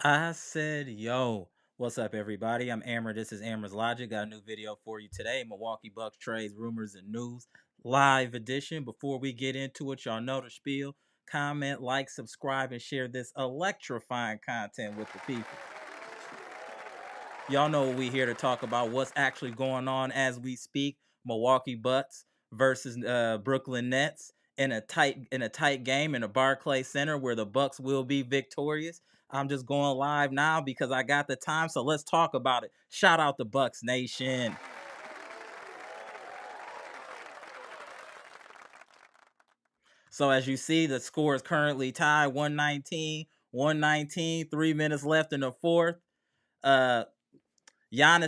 I said, yo, what's up, everybody? I'm Amara. This is Amara's Logic. Got a new video for you today. Milwaukee Bucks trades, rumors, and news live edition. Before we get into it, y'all know the spiel. Comment, like, subscribe, and share this electrifying content with the people. Y'all know what we here to talk about. What's actually going on as we speak. Milwaukee Bucks versus Brooklyn Nets in a tight game in a Barclays Center where the Bucks will be victorious. I'm just going live now because I got the time, so let's talk about it. Shout out the Bucks Nation. So as you see, the score is currently tied 119, 3 minutes left in the fourth. Giannis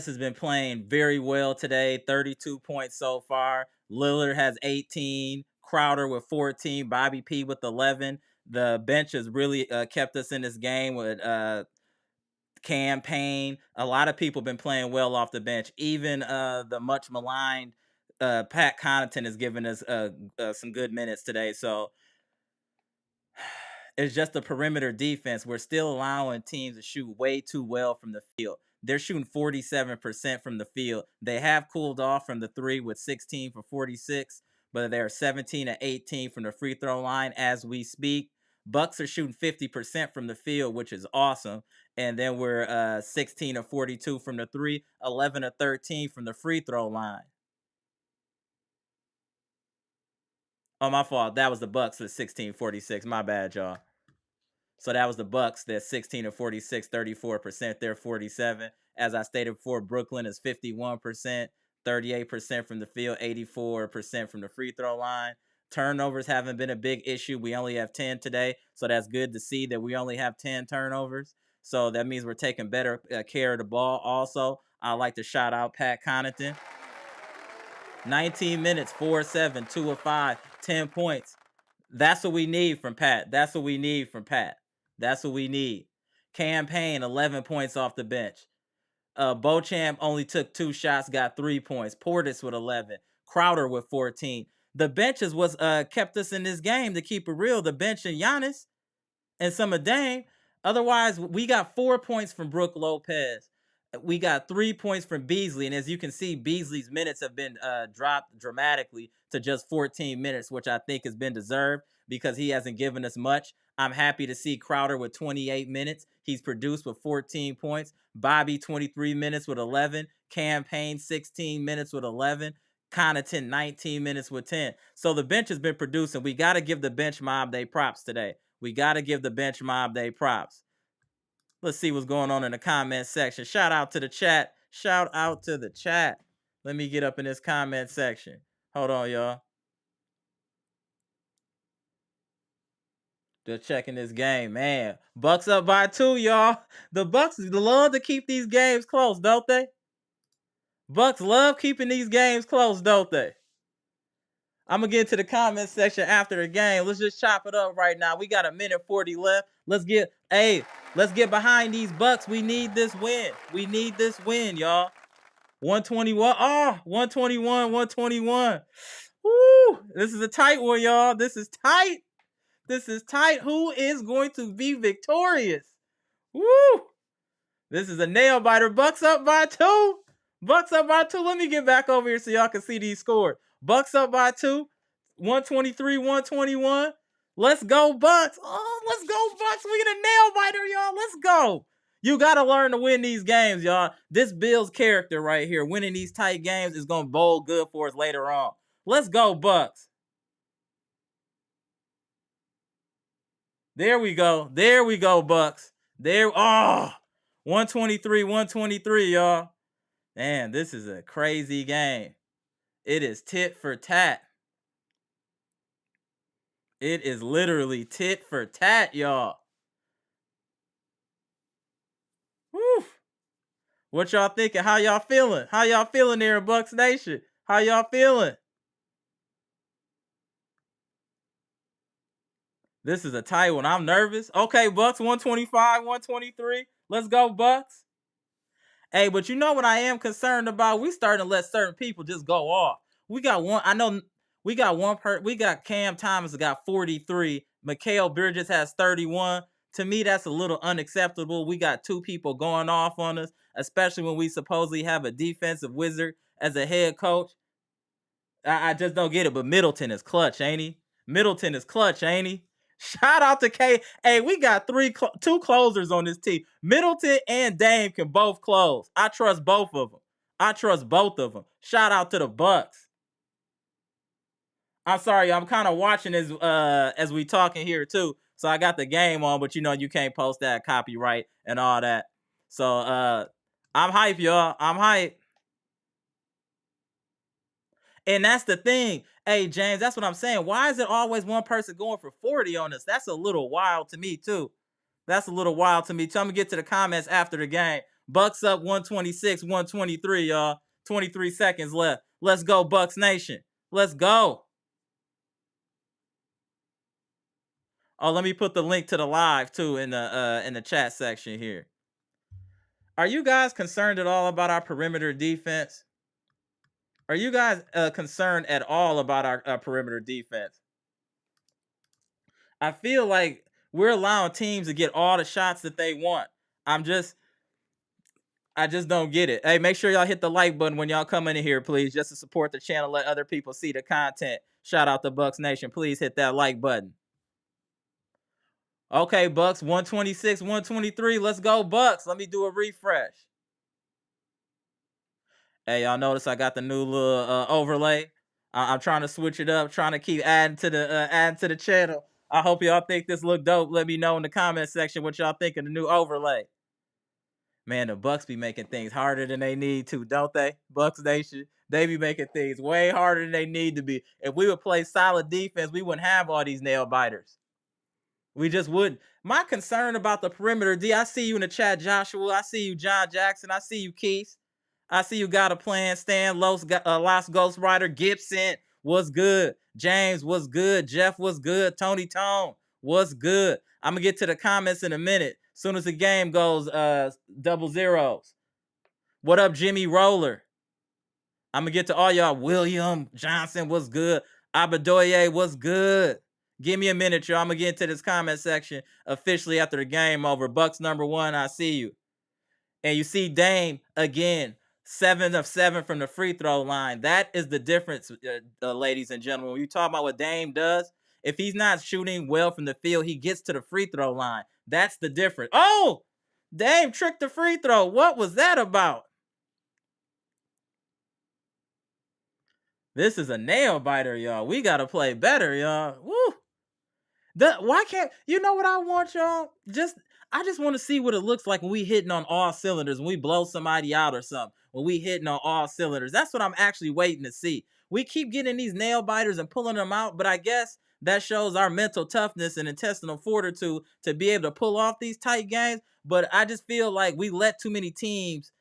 has been playing very well today, 32 points so far. Lillard has 18, Crowder with 14, Bobby P with 11. The bench has really kept us in this game with campaign. A lot of people been playing well off the bench. Even the much maligned Pat Connaughton has given us some good minutes today. So it's just a perimeter defense. We're still allowing teams to shoot way too well from the field. They're shooting 47% from the field. They have cooled off from the three with 16 for 46, but they're 17 and 18 from the free throw line as we speak. Bucks are shooting 50% from the field, which is awesome. And then we're 16 and 42 from the three, 11 and 13 from the free throw line. Oh, my fault. That was the Bucks with 16-46. My bad, y'all. So that was the Bucks. They're 16 and 46, 34%. They're 47. As I stated before, Brooklyn is 51%, 38% from the field, 84% from the free throw line. Turnovers haven't been a big issue. We only have 10 today, so that's good to see that we only have 10 turnovers. So that means we're taking better care of the ball. Also, I'd like to shout out Pat Connaughton. 19 minutes, 4-7, 2 of 5, 10 points. That's what we need from Pat. That's what we need from Pat. That's what we need. Campaign, 11 points off the bench. Beauchamp only took 2 shots, got 3 points. Portis with 11. Crowder with 14. The bench is what's kept us in this game, to keep it real. The bench and Giannis and some of Dame. Otherwise, we got 4 points from Brook Lopez. We got 3 points from Beasley. And as you can see, Beasley's minutes have been dropped dramatically to just 14 minutes, which I think has been deserved because he hasn't given us much. I'm happy to see Crowder with 28 minutes. He's produced with 14 points. Bobby, 23 minutes with 11. Campaign, 16 minutes with 11. Connaughton, 19 minutes with 10. So the bench has been producing. We got to give the bench mob their props today. We got to give the bench mob their props. Let's see what's going on in the comment section. Shout out to the chat. Shout out to the chat. Let me get up in this comment section. Hold on, y'all. Just checking this game, man. Bucks up by 2, y'all. The Bucks love to keep these games close, don't they? Bucks love keeping these games close, don't they? I'm going to get into the comment section after the game. Let's just chop it up right now. We got a minute 40 left. Let's get behind these Bucks. We need this win. We need this win, y'all. 121. Oh, 121, 121. Woo! This is a tight one, y'all. This is tight. This is tight. Who is going to be victorious? Woo! This is a nail biter. Bucks up by 2. Bucks up by 2. Let me get back over here so y'all can see these scores. Bucks up by 2. 123, 121. Let's go, Bucks. Oh, let's go, Bucks. We get a nail biter, y'all. Let's go. You got to learn to win these games, y'all. This builds character right here. Winning these tight games is going to bowl good for us later on. Let's go, Bucks. There we go. There we go, Bucks. There. Oh, 123, 123, y'all. Man, this is a crazy game. It is tit for tat. It is literally tit for tat, y'all. Woo. What y'all thinking? How y'all feeling? How y'all feeling there in Bucks Nation? How y'all feeling? This is a tight one. I'm nervous. Okay, Bucks, 125, 123. Let's go, Bucks. Hey, but you know what I am concerned about? We starting to let certain people just go off. We got one. I know we got one. We got Cam Thomas got 43. Mikal Bridges has 31. To me, that's a little unacceptable. We got two people going off on us, especially when we supposedly have a defensive wizard as a head coach. I just don't get it. But Middleton is clutch, ain't he? Middleton is clutch, ain't he? Shout out to K. Hey, we got two closers on this team. Middleton and Dame can both close. I trust both of them. I trust both of them. Shout out to the Bucks. I'm sorry, I'm kind of watching as we talking here too. So I got the game on, but you can't post that copyright and all that. So I'm hype, y'all. I'm hype. And that's the thing. Hey, James, that's what I'm saying. Why is it always one person going for 40 on us? That's a little wild to me, too. That's a little wild to me, too. I'm going to get to the comments after the game. Bucks up 126, 123, y'all. 23 seconds left. Let's go, Bucks Nation. Let's go. Oh, let me put the link to the live, too, in the chat section here. Are you guys concerned at all about our perimeter defense? Are you guys concerned at all about our perimeter defense? I feel like we're allowing teams to get all the shots that they want. I just don't get it. Hey, make sure y'all hit the like button when y'all come in here, please, just to support the channel, let other people see the content. Shout out to Bucks Nation. Please hit that like button. Okay, Bucks, 126, 123. Let's go, Bucks. Let me do a refresh. Hey, y'all notice I got the new little overlay. I'm trying to switch it up, trying to keep adding to the channel. I hope y'all think this look dope. Let me know in the comment section what y'all think of the new overlay. Man, the Bucks be making things harder than they need to, don't they? Bucks Nation, they be making things way harder than they need to be. If we would play solid defense, we wouldn't have all these nail biters. We just wouldn't. My concern about the perimeter D, I see you in the chat, Joshua. I see you, John Jackson. I see you, Keith. I see you got a plan. Stan, Lost Ghost Rider, Gibson, what's good? James, what's good? Jeff, what's good? Tony Tone, what's good? I'm going to get to the comments in a minute. As soon as the game goes double zeros. What up, Jimmy Roller? I'm going to get to all y'all. William Johnson, what's good? Abadoye, what's good? Give me a minute, y'all. I'm going to get into this comment section officially after the game over. Bucks #1, I see you. And you see Dame again. 7 of 7 from the free throw line. That is the difference, ladies and gentlemen. When you talk about what Dame does, if he's not shooting well from the field, he gets to the free throw line. That's the difference. Oh, Dame tricked the free throw. What was that about? This is a nail biter, y'all. We got to play better, y'all. Woo. Why can't you know what I want, y'all? I just want to see what it looks like when we hitting on all cylinders, when we blow somebody out or something. When we hitting on all cylinders. That's what I'm actually waiting to see. We keep getting these nail biters and pulling them out, but I guess that shows our mental toughness and intestinal fortitude to be able to pull off these tight games. But I just feel like we let too many teams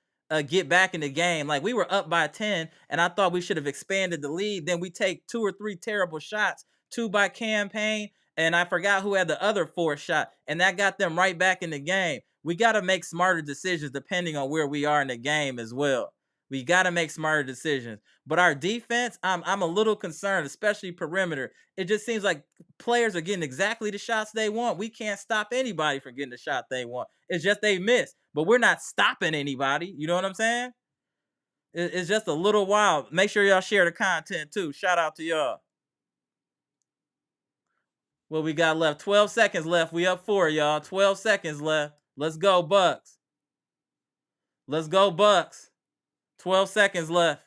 get back in the game. Like we were up by 10, and I thought we should have expanded the lead. Then we take 2 or 3 terrible shots, 2 by campaign. And I forgot who had the other 4th shot, and that got them right back in the game. We got to make smarter decisions depending on where we are in the game as well. We got to make smarter decisions. But our defense, I'm a little concerned, especially perimeter. It just seems like players are getting exactly the shots they want. We can't stop anybody from getting the shot they want. It's just they miss. But we're not stopping anybody. You know what I'm saying? It's just a little wild. Make sure y'all share the content too. Shout out to y'all. What we got left? 12 seconds left. We up 4, y'all. 12 seconds left. Let's go, Bucks. Let's go, Bucks. 12 seconds left.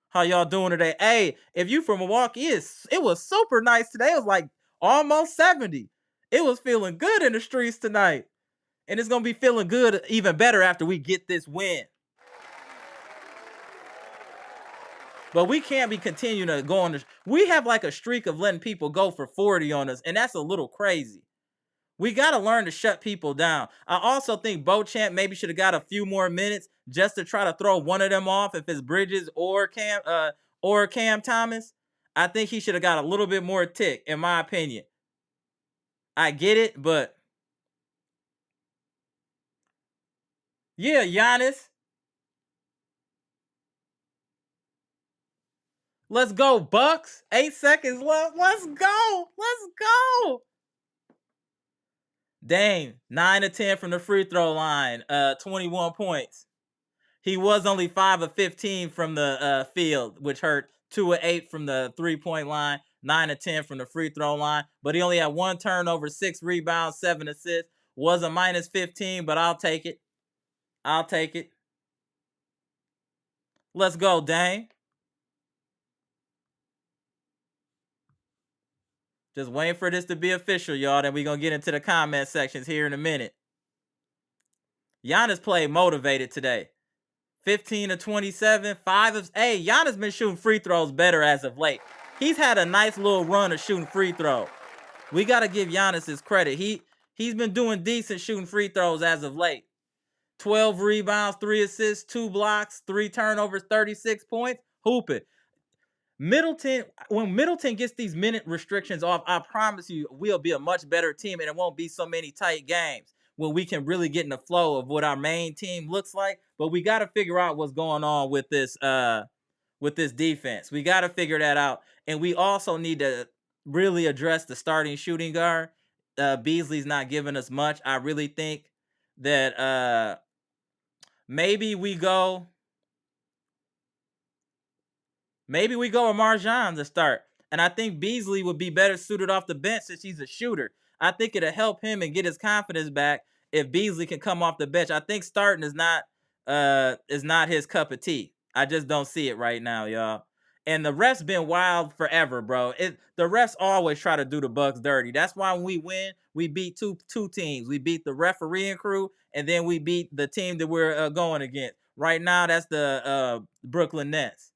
How y'all doing today? Hey, if you from Milwaukee, it was super nice today. It was like almost 70. It was feeling good in the streets tonight. And it's going to be feeling good even better after we get this win. But we can't be continuing to go on. We have like a streak of letting people go for 40 on us, and that's a little crazy. We got to learn to shut people down. I also think Beauchamp maybe should have got a few more minutes just to try to throw one of them off if it's Bridges or Cam Thomas. I think he should have got a little bit more tick, in my opinion. I get it, but yeah, Giannis. Let's go, Bucks. 8 seconds left. Let's go. Let's go. Dame, 9 of 10 from the free throw line, 21 points. He was only 5 of 15 from the field, which hurt. 2 of 8 from the 3-point line, 9 of 10 from the free throw line. But he only had 1 turnover, 6 rebounds, 7 assists. Was a minus 15, but I'll take it. I'll take it. Let's go, Dame. Just waiting for this to be official, y'all. Then we're going to get into the comment sections here in a minute. Giannis played motivated today. 15 of 27, 5 of... Hey, Giannis been shooting free throws better as of late. He's had a nice little run of shooting free throws. We got to give Giannis his credit. He's been doing decent shooting free throws as of late. 12 rebounds, 3 assists, 2 blocks, 3 turnovers, 36 points. Hoop it. When Middleton gets these minute restrictions off, I promise you we'll be a much better team, and it won't be so many tight games when we can really get in the flow of what our main team looks like. But we got to figure out what's going on with this defense. We got to figure that out, and we also need to really address the starting shooting guard. Beasley's not giving us much. I really think that maybe we go Amara to start. And I think Beasley would be better suited off the bench since he's a shooter. I think it'll help him and get his confidence back if Beasley can come off the bench. I think starting is not his cup of tea. I just don't see it right now, y'all. And the refs been wild forever, bro. The refs always try to do the Bucks dirty. That's why when we win, we beat two teams. We beat the refereeing crew, and then we beat the team that we're going against. Right now, that's the Brooklyn Nets.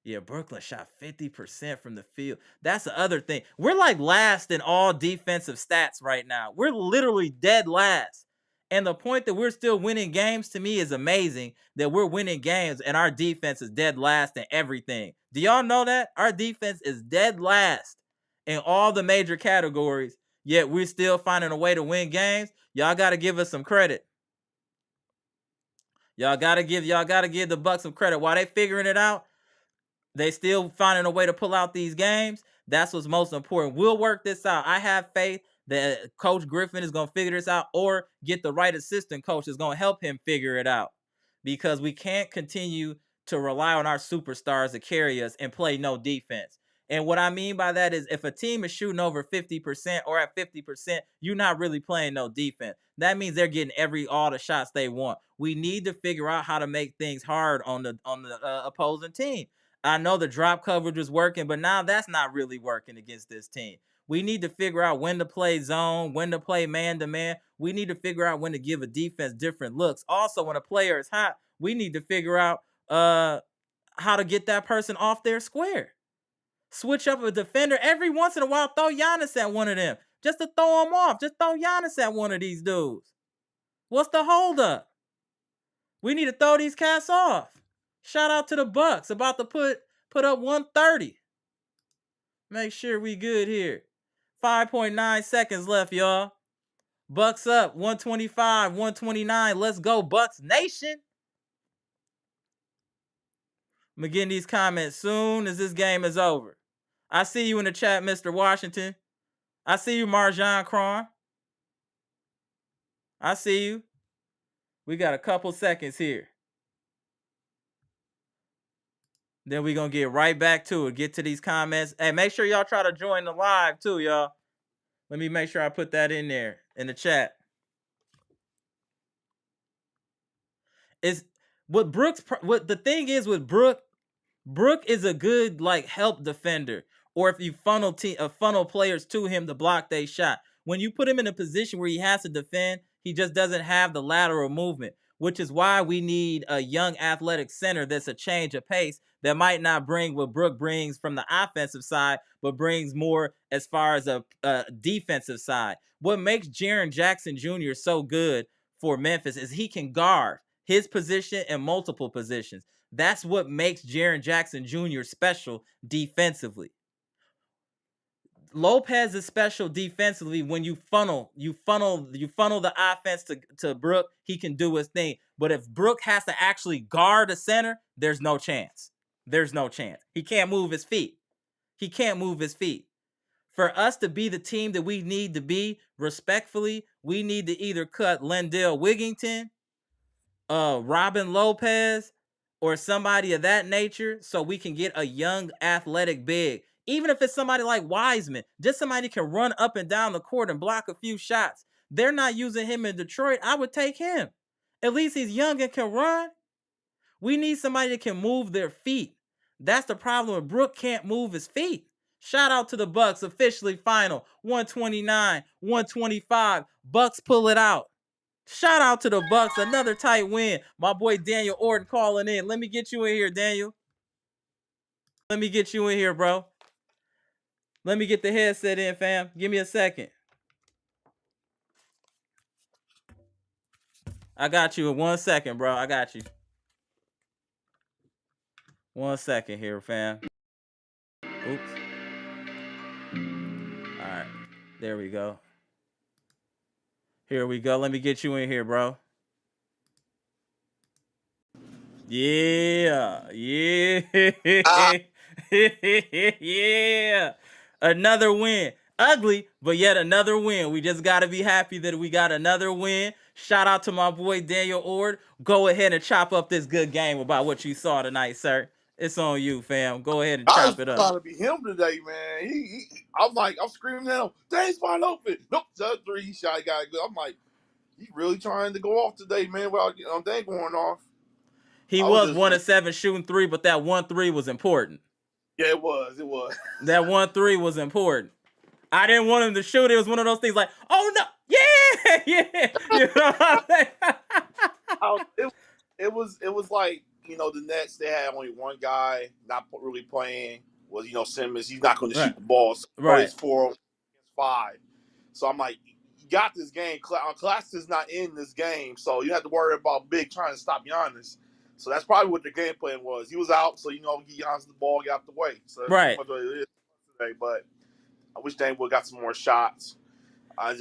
Yeah, Brooklyn shot 50% from the field. That's the other thing. We're like last in all defensive stats right now. We're literally dead last. And the point that we're still winning games to me is amazing, that we're winning games and our defense is dead last in everything. Do y'all know that? Our defense is dead last in all the major categories, yet we're still finding a way to win games. Y'all got to give us some credit. Y'all got to give the Bucks some credit. While they figuring it out, they still finding a way to pull out these games. That's what's most important. We'll work this out. I have faith that Coach Griffin is going to figure this out, or get the right assistant coach that's going to help him figure it out, because we can't continue to rely on our superstars to carry us and play no defense. And what I mean by that is, if a team is shooting over 50% or at 50%, you're not really playing no defense. That means they're getting all the shots they want. We need to figure out how to make things hard on the opposing team. I know the drop coverage was working, but now that's not really working against this team. We need to figure out when to play zone, when to play man-to-man. We need to figure out when to give a defense different looks. Also, when a player is hot, we need to figure out how to get that person off their square. Switch up a defender every once in a while. Throw Giannis at one of them just to throw him off. Just throw Giannis at one of these dudes. What's the holdup? We need to throw these cats off. Shout out to the Bucks, about to put up 130. Make sure we good here. 5.9 seconds left, y'all. Bucks up 125, 129. Let's go, Bucks Nation. I'm going to get in these comments soon as this game is over. I see you in the chat, Mr. Washington. I see you, Marjan Cron. I see you. We got a couple seconds here. Then we're going to get right back to it. Get to these comments. Hey, make sure y'all try to join the live too, y'all. Let me make sure I put that in there in the chat. What the thing is with Brook is a good help defender. Or if you funnel players to him to block their shot. When you put him in a position where he has to defend, he just doesn't have the lateral movement, which is why we need a young athletic center that's a change of pace, that might not bring what Brook brings from the offensive side, but brings more as far as a defensive side. What makes Jaren Jackson Jr. so good for Memphis is he can guard his position and multiple positions. That's what makes Jaren Jackson Jr. special defensively. Lopez is special defensively when you funnel the offense to Brook. He can do his thing. But if Brook has to actually guard a center, there's no chance. There's no chance. He can't move his feet. For us to be the team that we need to be, respectfully, we need to either cut Lendell Wigington, Robin Lopez, or somebody of that nature, so we can get a young athletic big. Even if it's somebody like Wiseman, just somebody can run up and down the court and block a few shots. They're not using him in Detroit. I would take him. At least he's young and can run. We need somebody that can move their feet. That's the problem. Brook can't move his feet. Shout out to the Bucks. Officially final 129, 125. Bucks pull it out. Shout out to the Bucks. Another tight win. My boy Daniel Orton calling in. Let me get you in here, Daniel. Let me get you in here, bro. Let me get the headset in, fam. Give me a second. I got you in 1 second, bro. I got you. 1 second here, fam. Oops. All right. There we go. Here we go. Let me get you in here, bro. Yeah. Yeah. Another win. Ugly, but yet another win. We just got to be happy that we got another win. Shout out to my boy Daniel Ord. Go ahead and chop up this good game about what you saw tonight, sir. It's on you, fam. Go ahead and chop it up. I was trying to be him today, man. I'm screaming at him. Dave's wide open. Nope, the three shot he got good. I'm like, he really trying to go off today, man. Without Dave going off. He was 1 of 7 shooting 3, but that 1-3 was important. Yeah, it was. That 1-3 was important. I didn't want him to shoot. It was one of those things like, oh no, yeah. You know what I'm saying? It was like, the Nets, they had only one guy not really playing, was, Simmons. He's not going to shoot the ball. So it's 4 against 5. So I'm like, you got this game. Class is not in this game, so you have to worry about Big trying to stop Giannis. So that's probably what the game plan was. He was out, so, get Giannis the ball, get out the way. So that's pretty much what it is today. But I wish Dame would have got some more shots.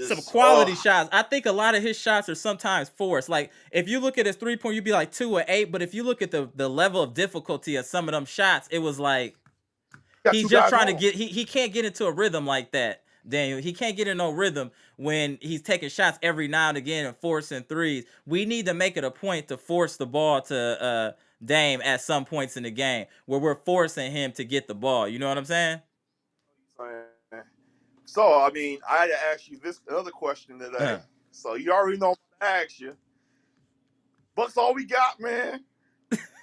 Some quality shots. I think a lot of his shots are sometimes forced. Like, if you look at his 3-point, you'd be like 2 or 8. But if you look at the level of difficulty of some of them shots, it was like he's just trying to get. He can't get into a rhythm like that, Daniel. He can't get in no rhythm when he's taking shots every now and again and forcing threes. We need to make it a point to force the ball to Dame at some points in the game where we're forcing him to get the ball. You know what I'm saying? So, I mean, I had to ask you this other question today. So, you already know what to ask you. Bucks all we got, man.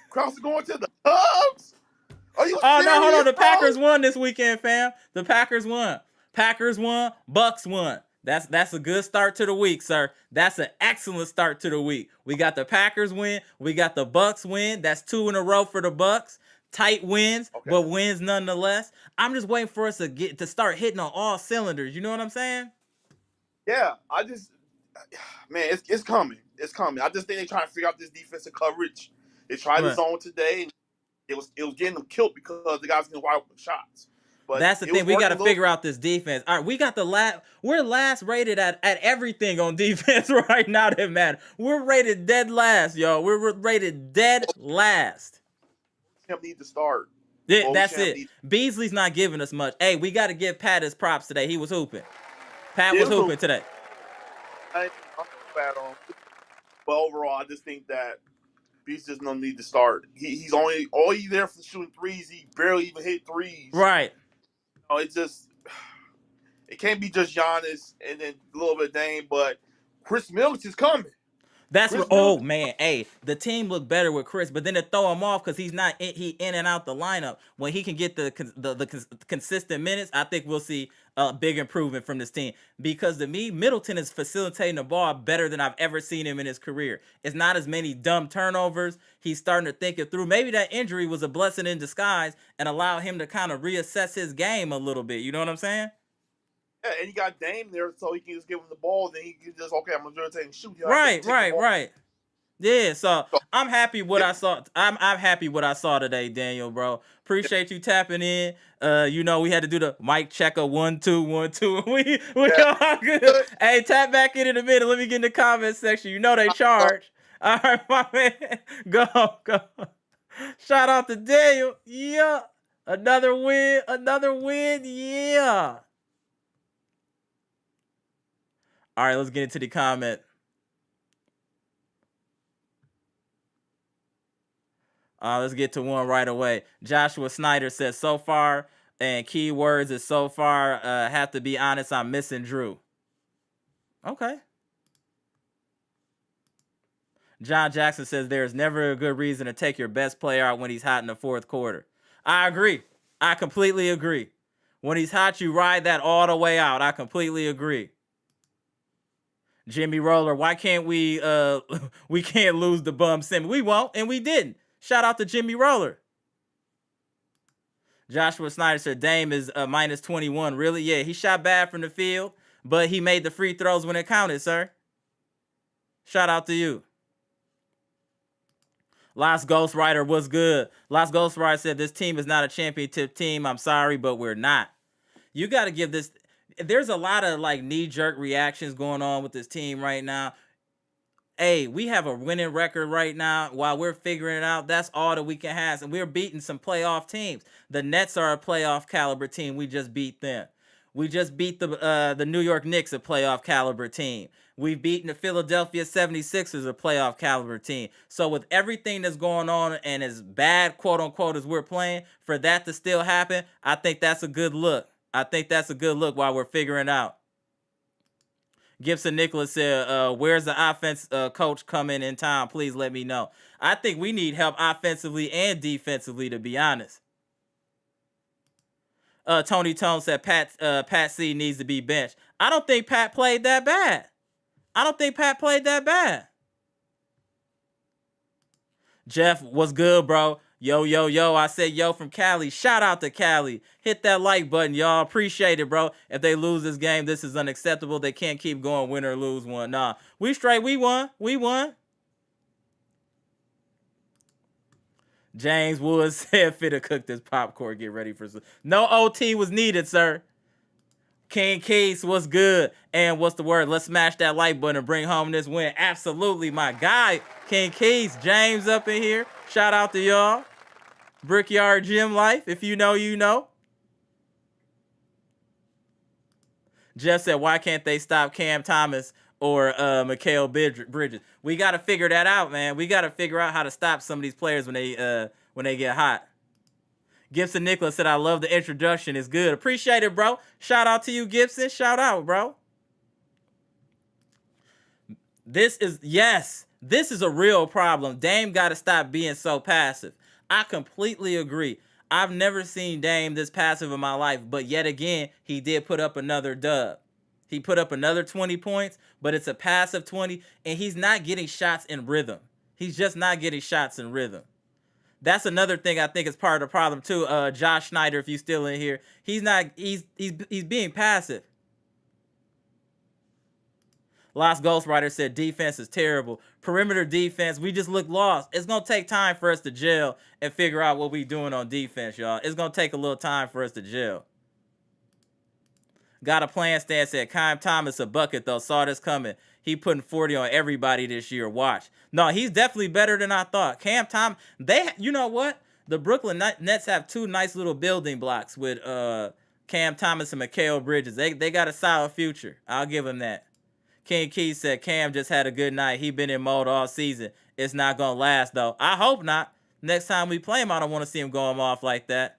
Krause going to the Cubs? Are you serious? No, hold on. The Packers won this weekend, fam. The Packers won. Packers won. Bucks won. That's a good start to the week, sir. That's an excellent start to the week. We got the Packers win. We got the Bucks win. That's 2 in a row for the Bucks. Tight wins, but wins nonetheless. I'm just waiting for us to start hitting on all cylinders. You know what I'm saying? Yeah, man, it's coming. It's coming. I just think they're trying to figure out this defensive coverage. They tried the zone today, and it was getting them killed because the guys getting wide open shots. But that's the thing. We got to figure out this defense. All right, we got we're last rated at everything on defense right now that matters. We're rated dead last, yo. We're rated dead last. Need to start. Yeah, that's it. Beasley's not giving us much. Hey, we got to give Pat his props today. He was hooping. Pat was hooping today. I'm bad on. But overall, I just think that Beasley does not need to start. He's only there for shooting threes. He barely even hit threes. Right. It can't be just Giannis and then a little bit of Dame, but Chris Middleton's coming. That's what. Oh man, hey, the team looked better with Chris, but then to throw him off because he's not he in and out the lineup. When he can get the consistent minutes, I think we'll see a big improvement from this team. Because to me, Middleton is facilitating the ball better than I've ever seen him in his career. It's not as many dumb turnovers. He's starting to think it through. Maybe that injury was a blessing in disguise and allow him to kind of reassess his game a little bit. You know what I'm saying? Yeah, and you got Dame there, so he can just give him the ball. Then he can just, I'm going to take and shoot. Right. Yeah, so I'm happy what I saw. I'm happy what I saw today, Daniel, bro. Appreciate you tapping in. We had to do the mic checker 1 2 1 2. We all good. Hey, tap back in a minute. Let me get in the comment section. You know they charge. All right, my man. Go. Shout out to Daniel. Yeah. Another win. Yeah. All right, let's get into the comment. Let's get to one right away. Joshua Snyder says, so far, and keywords is so far, have to be honest, I'm missing Drew. Okay. John Jackson says, there's never a good reason to take your best player out when he's hot in the fourth quarter. I agree. I completely agree. When he's hot, you ride that all the way out. I completely agree. Jimmy Roller, why can't we we can't lose the bum sim? We won't, and we didn't. Shout out to Jimmy Roller. Joshua Snyder said Dame is minus 21. Really? Yeah, he shot bad from the field, but he made the free throws when it counted, sir. Shout out to you. Last Ghostwriter was good. Last Ghostwriter said this team is not a championship team. I'm sorry, but we're not. You got to give this. There's a lot of like knee-jerk reactions going on with this team right now. Hey, we have a winning record right now while we're figuring it out. That's all that we can have. And we're beating some playoff teams. The Nets are a playoff caliber team. We just beat them. We just beat the New York Knicks, a playoff caliber team. We've beaten the Philadelphia 76ers, a playoff caliber team. So with everything that's going on and as bad, quote unquote, as we're playing, for that to still happen, I think that's a good look. I think that's a good look while we're figuring out. Gibson Nicholas said, where's the offense coach coming in time? Please let me know. I think we need help offensively and defensively, to be honest. Tony Tone said Pat C needs to be benched. I don't think Pat played that bad. Jeff, what's good, bro? Yo. I said yo from Cali. Shout out to Cali. Hit that like button, y'all. Appreciate it, bro. If they lose this game, this is unacceptable. They can't keep going win or lose one. Nah, we straight. We won. James Woods said, fit to cook this popcorn. Get ready for some. No OT was needed, sir. King Keys, what's good? And what's the word? Let's smash that like button and bring home this win. Absolutely, my guy, King Keys. James up in here. Shout out to y'all. Brickyard Gym Life. If you know, you know. Jeff said, why can't they stop Cam Thomas or Mikal Bridges? We got to figure that out, man. We got to figure out how to stop some of these players when they get hot. Gibson Nicholas said, I love the introduction. It's good. Appreciate it, bro. Shout out to you, Gibson. Shout out, bro. This is a real problem. Dame got to stop being so passive. I completely agree. I've never seen Dame this passive in my life, but yet again, he did put up another dub. He put up another 20 points, but it's a passive 20, and he's not getting shots in rhythm. He's just not getting shots in rhythm. That's another thing I think is part of the problem too. Josh Schneider, if you still in here, he's being passive. Lost Ghostwriter said defense is terrible. Perimeter defense, we just look lost. It's going to take time for us to gel and figure out what we doing on defense, y'all. It's going to take a little time for us to gel. Got a plan stance said, Cam Thomas a bucket, though. Saw this coming. He putting 40 on everybody this year. Watch. No, he's definitely better than I thought. Cam Thomas, you know what? The Brooklyn Nets have two nice little building blocks with Cam Thomas and Mikal Bridges. They got a solid future. I'll give them that. King Keys said, Cam just had a good night. He been in mode all season. It's not going to last, though. I hope not. Next time we play him, I don't want to see him going off like that.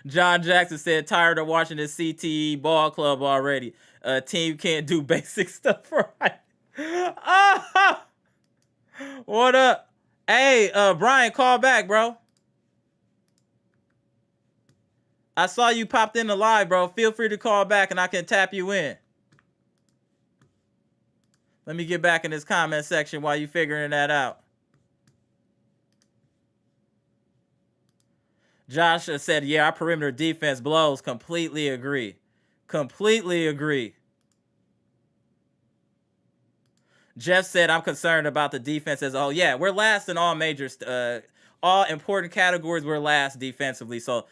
John Jackson said, tired of watching this CTE ball club already. Team can't do basic stuff right. What up? Hey, Brian, call back, bro. I saw you popped in the live, bro. Feel free to call back and I can tap you in. Let me get back in this comment section while you figuring that out. Josh said, yeah, our perimeter defense blows. Completely agree. Jeff said, I'm concerned about the defense as a whole. Yeah, we're last in all major, all important categories. We're last defensively. So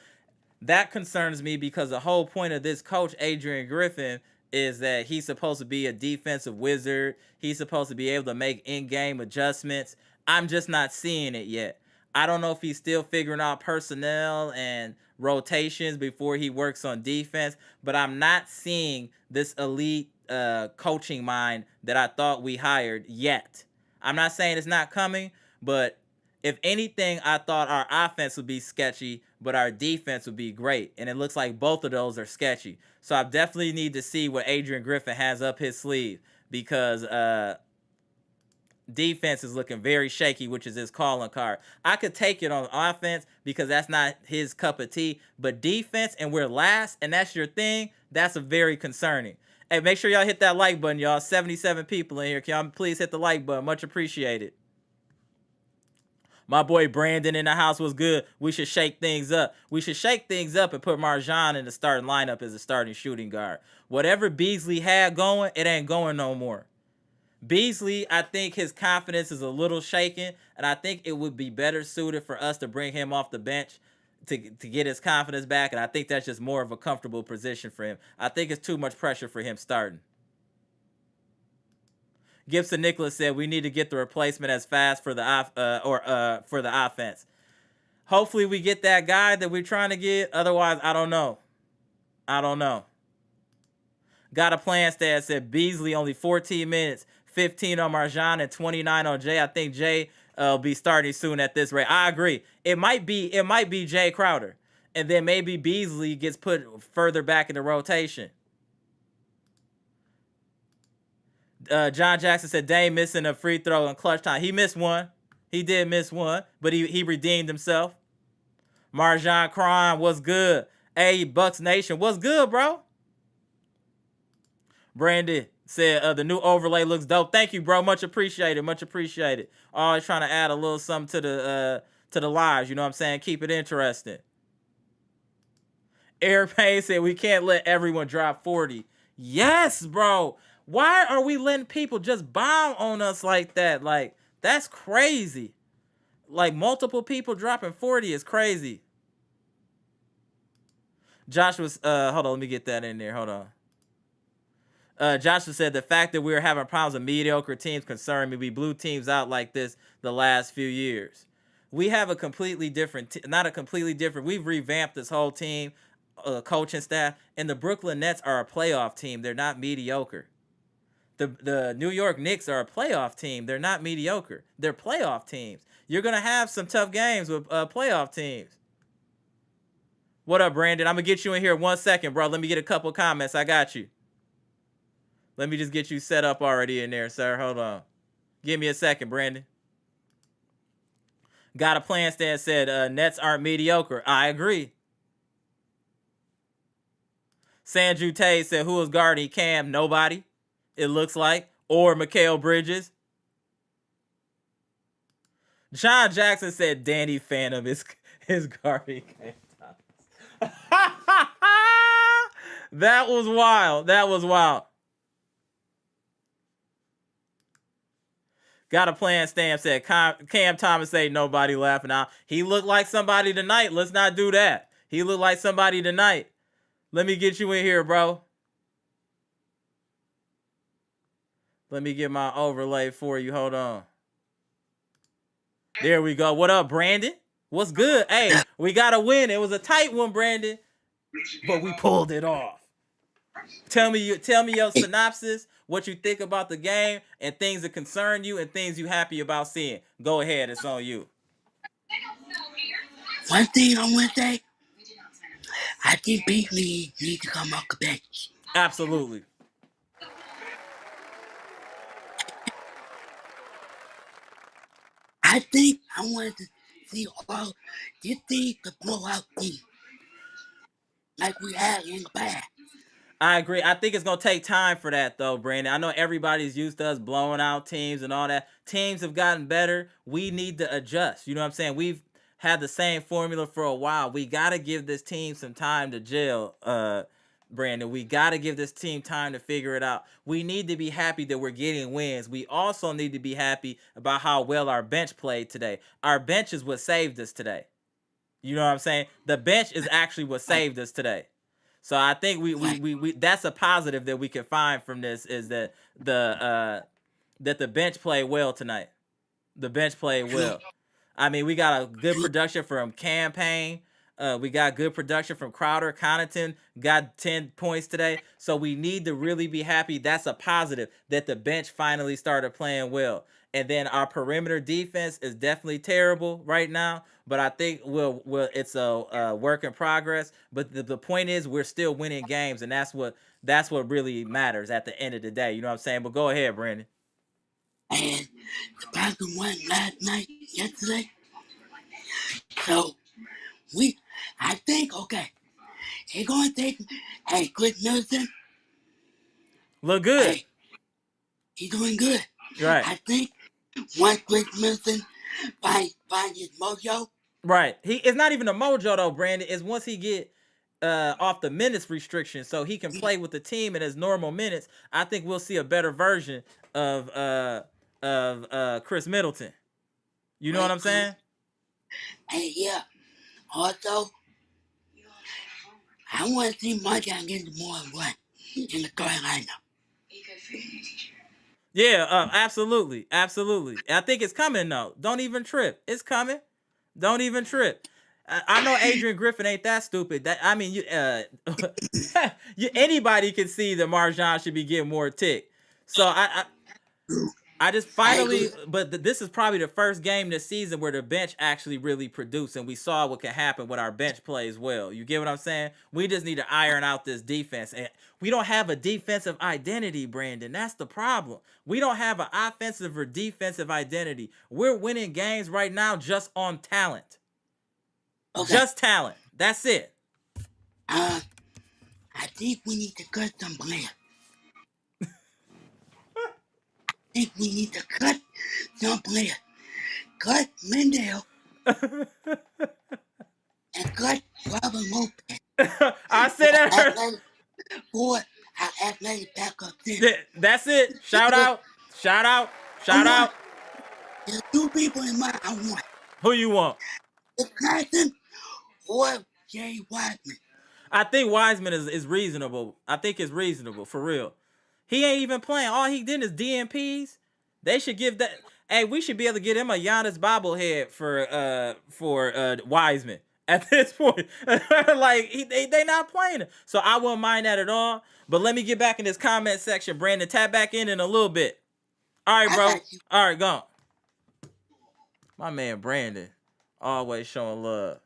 that concerns me because the whole point of this coach, Adrian Griffin, is that he's supposed to be a defensive wizard. He's supposed to be able to make in-game adjustments. I'm just not seeing it yet. I don't know if he's still figuring out personnel and rotations before he works on defense, but I'm not seeing this elite coaching mind that I thought we hired yet. I'm not saying it's not coming, but if anything, I thought our offense would be sketchy, but our defense would be great. And it looks like both of those are sketchy. So I definitely need to see what Adrian Griffin has up his sleeve, because defense is looking very shaky, which is his calling card. I could take it on offense because that's not his cup of tea, but defense, and we're last, and that's your thing, that's a very concerning. Hey, make sure y'all hit that like button, y'all. 77 people in here. Can y'all please hit the like button? Much appreciated. My boy Brandon in the house was good. We should shake things up. We should shake things up and put Marjan in the starting lineup as a starting shooting guard. Whatever Beasley had going, it ain't going no more. Beasley, I think his confidence is a little shaken, and I think it would be better suited for us to bring him off the bench to get his confidence back, and I think that's just more of a comfortable position for him. I think it's too much pressure for him starting. Gibson Nicholas said we need to get the replacement as fast for the for the offense. Hopefully we get that guy that we're trying to get. Otherwise, I don't know. Got a plan stat said Beasley only 14 minutes, 15 on Marjan and 29 on Jay. I think Jay will be starting soon at this rate. I agree. It might be Jay Crowder, and then maybe Beasley gets put further back in the rotation. John Jackson said Dame missing a free throw in clutch time. He missed one. He did miss one, but he redeemed himself. Marjan Crime, what's good? Hey, Bucks Nation, what's good, bro? Brandon said the new overlay looks dope. Thank you, bro. Much appreciated. Much appreciated. Always trying to add a little something to the lives. You know what I'm saying? Keep it interesting. Eric Payne said we can't let everyone drop 40. Yes, bro. Why are we letting people just bomb on us like that? Like, that's crazy. Like, multiple people dropping 40 is crazy. Joshua's hold on, let me get that in there. Hold on. Joshua said the fact that we're having problems with mediocre teams concern me. We blew teams out like this the last few years. We have a completely different, we've revamped this whole team, coaching staff, and the Brooklyn Nets are a playoff team. They're not mediocre. The New York Knicks are a playoff team. They're not mediocre. They're playoff teams. You're going to have some tough games with playoff teams. What up, Brandon? I'm going to get you in here 1 second, bro. Let me get a couple comments. I got you. Let me just get you set up already in there, sir. Hold on. Give me a second, Brandon. Got a plan stand said Nets aren't mediocre. I agree. Sanju Tay said who is guarding Cam? Nobody, it looks like. Or Mikal Bridges. John Jackson said Danny Phantom is guarding Cam Thomas. That was wild. That was wild. Got a plan stamp said Cam Thomas ain't nobody laughing out. He looked like somebody tonight. Let's not do that. He looked like somebody tonight. Let me get you in here, bro. Let me get my overlay for you. Hold on. There we go. What up, Brandon? What's good? Hey, we got a win. It was a tight one, Brandon, but we pulled it off. Tell me your synopsis, what you think about the game, and things that concern you and things you happy about seeing. Go ahead, it's on you. One thing I want to say, I think Beasley needs to come off the bench. Absolutely. I think I wanted to see all this thing to blow out team like we had in the past. I agree. I think it's going to take time for that, though, Brandon. I know everybody's used to us blowing out teams and all that. Teams have gotten better. We need to adjust. You know what I'm saying? We've had the same formula for a while. We got to give this team some time to gel, Brandon. We got to give this team time to figure it out. We need to be happy that we're getting wins. We also need to be happy about how well our bench played today. Our bench is what saved us today. You know what I'm saying? The bench is actually what saved us today. So I think we that's a positive that we can find from this, is that the bench played well tonight. The bench played well. I mean, we got a good production from campaign. We got good production from Crowder. Connaughton got 10 points today. So we need to really be happy. That's a positive that the bench finally started playing well. And then our perimeter defense is definitely terrible right now. But I think it's a work in progress. But the point is we're still winning games, and that's what really matters at the end of the day. You know what I'm saying? But go ahead, Brandon. And the Falcons won yesterday. So I think, okay, they're going to take, hey, Chris Middleton. Look good. Hey, he's doing good. Right. I think once Chris Middleton find his mojo. Right. It's not even a mojo though, Brandon. It's once he get off the minutes restriction so he can play with the team in his normal minutes, I think we'll see a better version of Chris Middleton. You know what I'm saying? And yeah. Also, I want to see Marjan get more than one in the Carolina. Yeah, absolutely. Absolutely. I think it's coming though. Don't even trip. It's coming. Don't even trip. I know Adrian Griffin ain't that stupid. Anybody can see that Marjan should be getting more tick. So I just finally, but this is probably the first game this season where the bench actually really produced, and we saw what can happen when our bench plays well. You get what I'm saying? We just need to iron out this defense, and we don't have a defensive identity, Brandon. That's the problem. We don't have an offensive or defensive identity. We're winning games right now just on talent. Okay. Just talent. That's it. I think we need to cut some players. I think we need to cut some players. Cut Mendel. And cut Robert Lopez. I said that. For our athletic backup center. That's it. Shout out. Shout out. Shout out. There's two people in mind I want. Who you want? Carson or Jay Wiseman. I think Wiseman is reasonable. I think it's reasonable, for real. He ain't even playing. All he did is DNPs. They should give that. Hey, we should be able to get him a Giannis bobblehead for Wiseman at this point. Like they not playing it, so I wouldn't mind that at all. But let me get back in this comment section, Brandon. Tap back in a little bit. All right, bro. All right, go. My man Brandon, always showing love.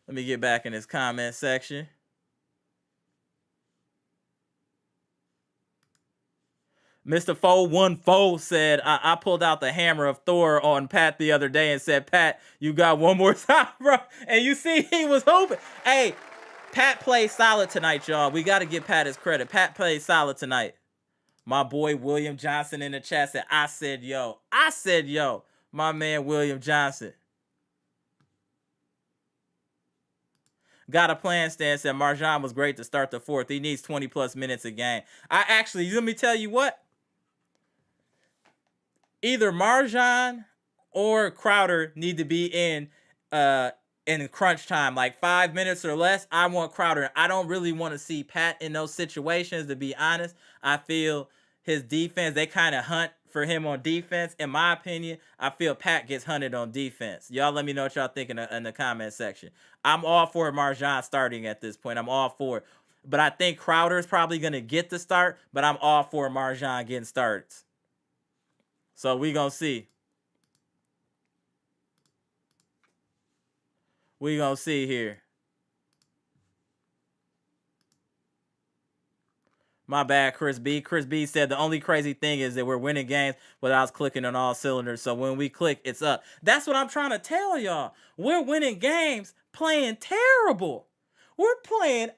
Let me get back in this comment section. Mr. 414 said, I pulled out the hammer of Thor on Pat the other day and said, Pat, you got one more time, bro. And you see, he was hoping. Hey, Pat played solid tonight, y'all. We got to give Pat his credit. Pat played solid tonight. My boy William Johnson in the chat said, I said, yo. My man William Johnson. Got a plan stand said Marjan was great to start the fourth. He needs 20-plus minutes a game. Let me tell you what. Either Marjan or Crowder need to be in crunch time, like 5 minutes or less. I want Crowder. I don't really want to see Pat in those situations, to be honest. I feel his defense, they kind of hunt for him on defense. In my opinion, I feel Pat gets hunted on defense. Y'all let me know what y'all think in the comment section. I'm all for Marjan starting at this point. I'm all for it. But I think Crowder is probably going to get the start, but I'm all for Marjan getting starts. So we going to see. We going to see here. My bad, Chris B. Chris B said the only crazy thing is that we're winning games without us clicking on all cylinders. So when we click, it's up. That's what I'm trying to tell y'all. We're winning games playing terrible. We're playing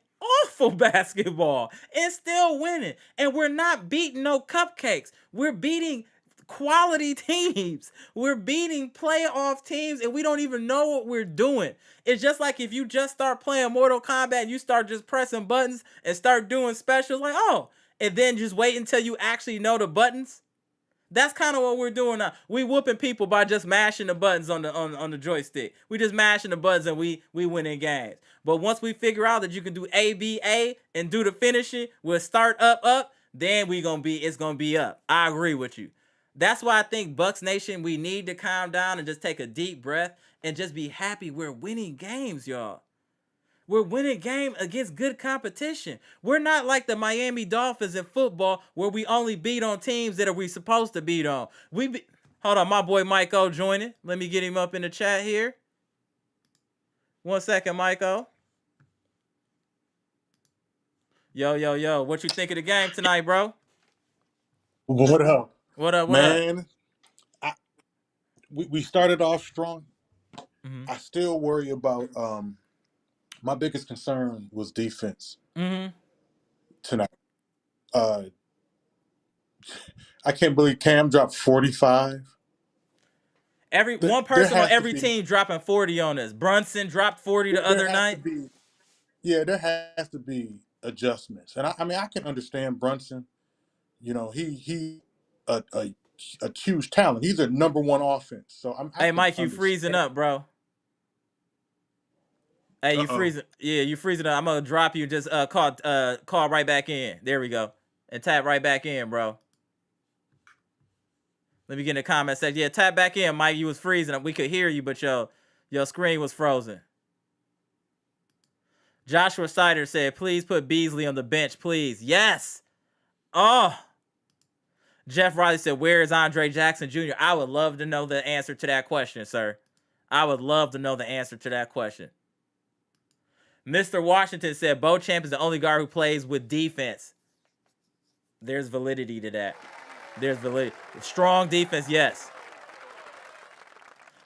awful basketball and still winning. And we're not beating no cupcakes. We're beating quality teams. We're beating playoff teams and we don't even know what we're doing. It's just like if you just start playing Mortal Kombat and you start just pressing buttons and start doing specials, like, oh, and then just wait until you actually know the buttons. That's kind of what we're doing now. We whooping people by just mashing the buttons on the joystick. We just mashing the buttons and we winning games. But once we figure out that you can do A, B, A and do the finishing, we'll start up, then it's gonna be up. I agree with you. That's why I think Bucks Nation, we need to calm down and just take a deep breath and just be happy we're winning games, y'all. We're winning game against good competition. We're not like the Miami Dolphins in football where we only beat on teams that we supposed to beat on. Hold on, my boy Mike O joining. Let me get him up in the chat here. 1 second, Mike O. Yo. What you think of the game tonight, bro? What up? What up? Man, we started off strong. Mm-hmm. I still worry about my biggest concern was defense tonight. I can't believe Cam dropped 45. One person on every team dropping 40 on us. Brunson dropped 40 the other night. There has to be adjustments. And I mean, I can understand Brunson. You know, he a huge talent. He's a number one offense. So Hey, Mike, you freezing up, bro. Hey, you freezing? Yeah, you freezing up. I'm gonna drop you. Just call right back in. There we go, and tap right back in, bro. Let me get in the comment section. Yeah, tap back in, Mike. You was freezing. We could hear you, but your screen was frozen. Joshua Sider said, "Please put Beasley on the bench, please." Yes. Oh. Jeff Riley said, "Where is Andre Jackson Jr.?" I would love to know the answer to that question, sir. I would love to know the answer to that question. Mr. Washington said, Beauchamp is the only guard who plays with defense. There's validity to that. There's validity. Strong defense, yes.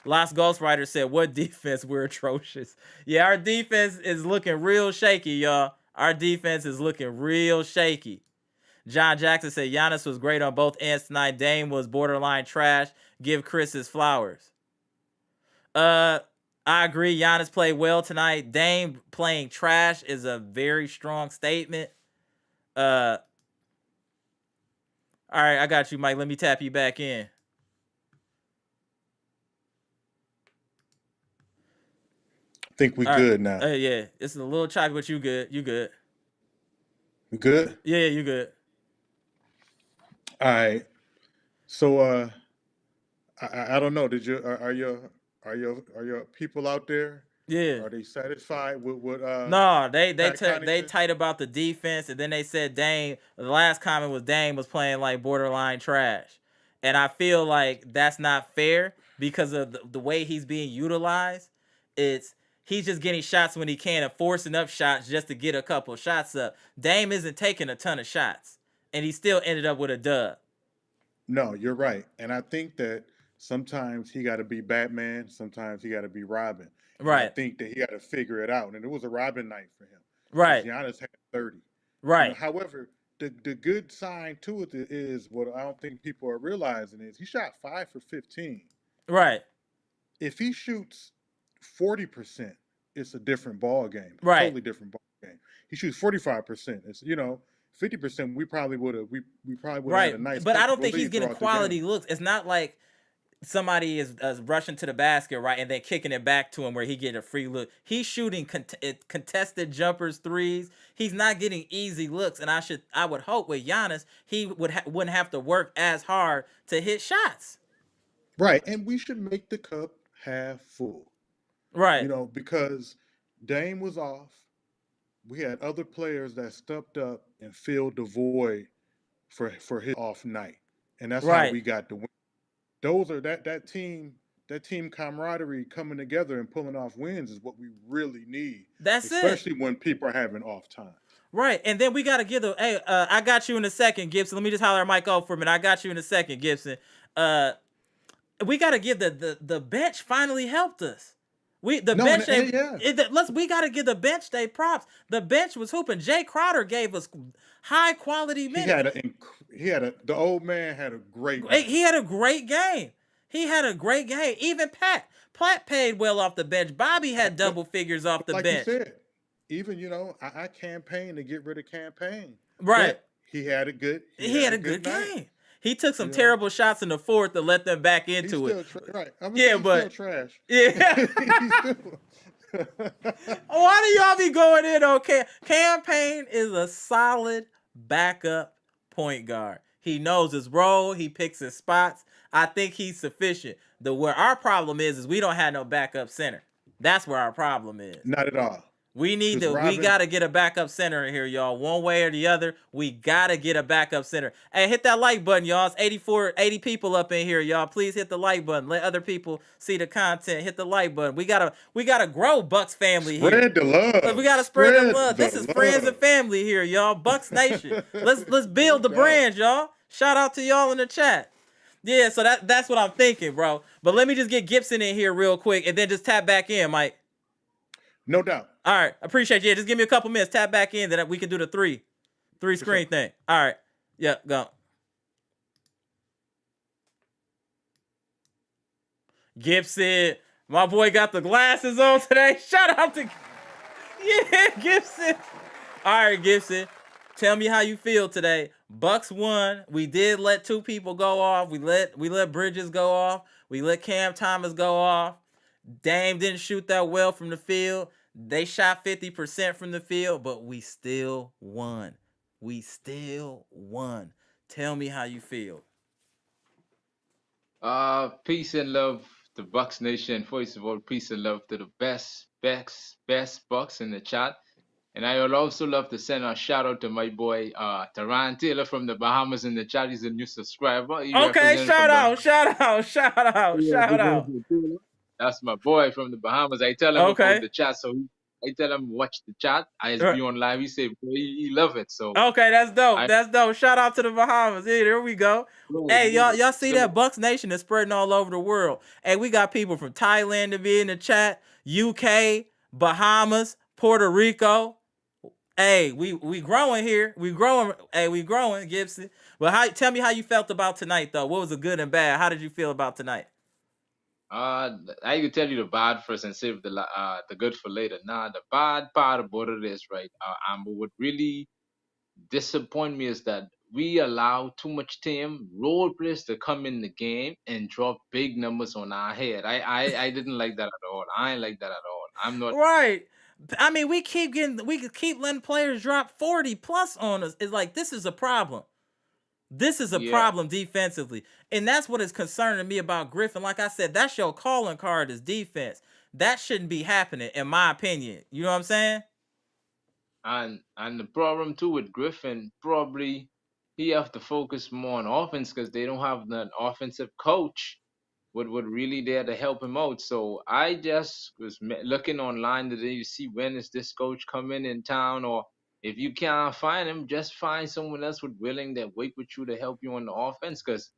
Lost Ghostwriter said, what defense? We're atrocious. Yeah, our defense is looking real shaky, y'all. Our defense is looking real shaky. John Jackson said, Giannis was great on both ends tonight. Dame was borderline trash. Give Chris his flowers. I agree. Giannis played well tonight. Dame playing trash is a very strong statement. All right, I got you, Mike. Let me tap you back in. I think we good now. Yeah, it's a little choppy, but you good. You good. We good? Yeah, you good. All right. So I don't know. Are your people out there? Yeah. Are they satisfied with No, they tight about the defense, and then they said the last comment was Dame was playing like borderline trash. And I feel like that's not fair because of the way he's being utilized. He's just getting shots when he can and forcing up shots just to get a couple shots up. Dame isn't taking a ton of shots, and he still ended up with a dub. No, you're right. And I think that sometimes he got to be Batman. Sometimes he got to be Robin. Right. And I think that he got to figure it out. And it was a Robin night for him. Right. Giannis had 30. Right. You know, however, the good sign to it is what I don't think people are realizing is he shot 5 for 15. Right. If he shoots 40%, it's a different ball game. Right. Totally different ball game. He shoots 45%. It's 50%. We probably would have. We probably would have had a nice. But I don't think he's getting quality looks. It's not like somebody is rushing to the basket, right, and then kicking it back to him where he get a free look. He's shooting contested jumpers, threes. He's not getting easy looks, and I would hope with Giannis he wouldn't have to work as hard to hit shots. Right, and we should make the cup half full. Right. Because Dame was off. We had other players that stepped up and filled the void for his off night, and that's how we got the win. Those are that team camaraderie coming together and pulling off wins is what we really need. Especially when people are having off time. Right, and then we got to give I got you in a second, Gibson. Let me just holler at Mike for a minute. I got you in a second, Gibson. We got to give the bench finally helped us. We got to give the bench their props. The bench was hooping. Jay Crowder gave us high quality minutes. The old man had a great game. He had a great game. Even Platt paid well off the bench. Bobby had double figures off the bench. Like you said, even I campaigned to get rid of campaign. Right. He had a good. He had a good game. He took some terrible shots in the fourth to let them back into it. Right. He's still trash. Yeah. Why do y'all be going in on Campaign is a solid backup point guard. He knows his role. He picks his spots. I think he's sufficient. Where our problem is we don't have no backup center. That's where our problem is. Not at all. We gotta get a backup center in here, y'all. One way or the other, we gotta get a backup center. Hey, hit that like button, y'all. It's 80 people up in here, y'all. Please hit the like button. Let other people see the content. Hit the like button. We gotta grow Bucks family here. Spread the love. We gotta spread the love. This is friends and family here, y'all. Bucks Nation. Let's build the brand, y'all. Shout out to y'all in the chat. Yeah, so that's what I'm thinking, bro. But let me just get Gibson in here real quick and then just tap back in, Mike. No doubt. All right, appreciate you. Just give me a couple minutes. Tap back in, then we can do the three screen thing. All right, yeah, go. Gibson, my boy got the glasses on today. Shout out to Gibson. All right, Gibson, tell me how you feel today. Bucks won. We did let 2 people go off. We let Bridges go off. We let Cam Thomas go off. Dame didn't shoot that well from the field. They shot 50% from the field, but we still won. We still won. Tell me how you feel. Peace and love to Bucks Nation. First of all, peace and love to the best Bucks in the chat. And I would also love to send a shout out to my boy Taran Taylor from the Bahamas in the chat. He's a new subscriber. Okay, shout out. That's my boy from the Bahamas. I tell him about the chat, so I tell him watch the chat. I be on live. He say he love it. So okay, that's dope. That's dope. Shout out to the Bahamas. Yeah, there we go. Hey, y'all see that Bucks Nation is spreading all over the world. Hey, we got people from Thailand to be in the chat, UK, Bahamas, Puerto Rico. Hey, we growing here. We growing. Hey, we growing, Gibson. But tell me how you felt about tonight, though. What was the good and bad? How did you feel about tonight? I could tell you the bad first and save the good for later. Nah, the bad part about it is, right, Amber, what really disappoint me is that we allow too much team role players to come in the game and drop big numbers on our head. I didn't like that at all. I ain't like that at all. I'm not right. I mean, we keep letting players drop 40 plus on us. It's like this is a problem. This is a problem defensively. And that's what is concerning me about Griffin. Like I said, that's your calling card is defense. That shouldn't be happening, in my opinion. You know what I'm saying? And the problem too with Griffin, probably he have to focus more on offense because they don't have an offensive coach would really there to help him out. So I just was looking online today to see when is this coach coming in town, or if you can't find him, just find someone else with willing that wait with you to help you on the offense, because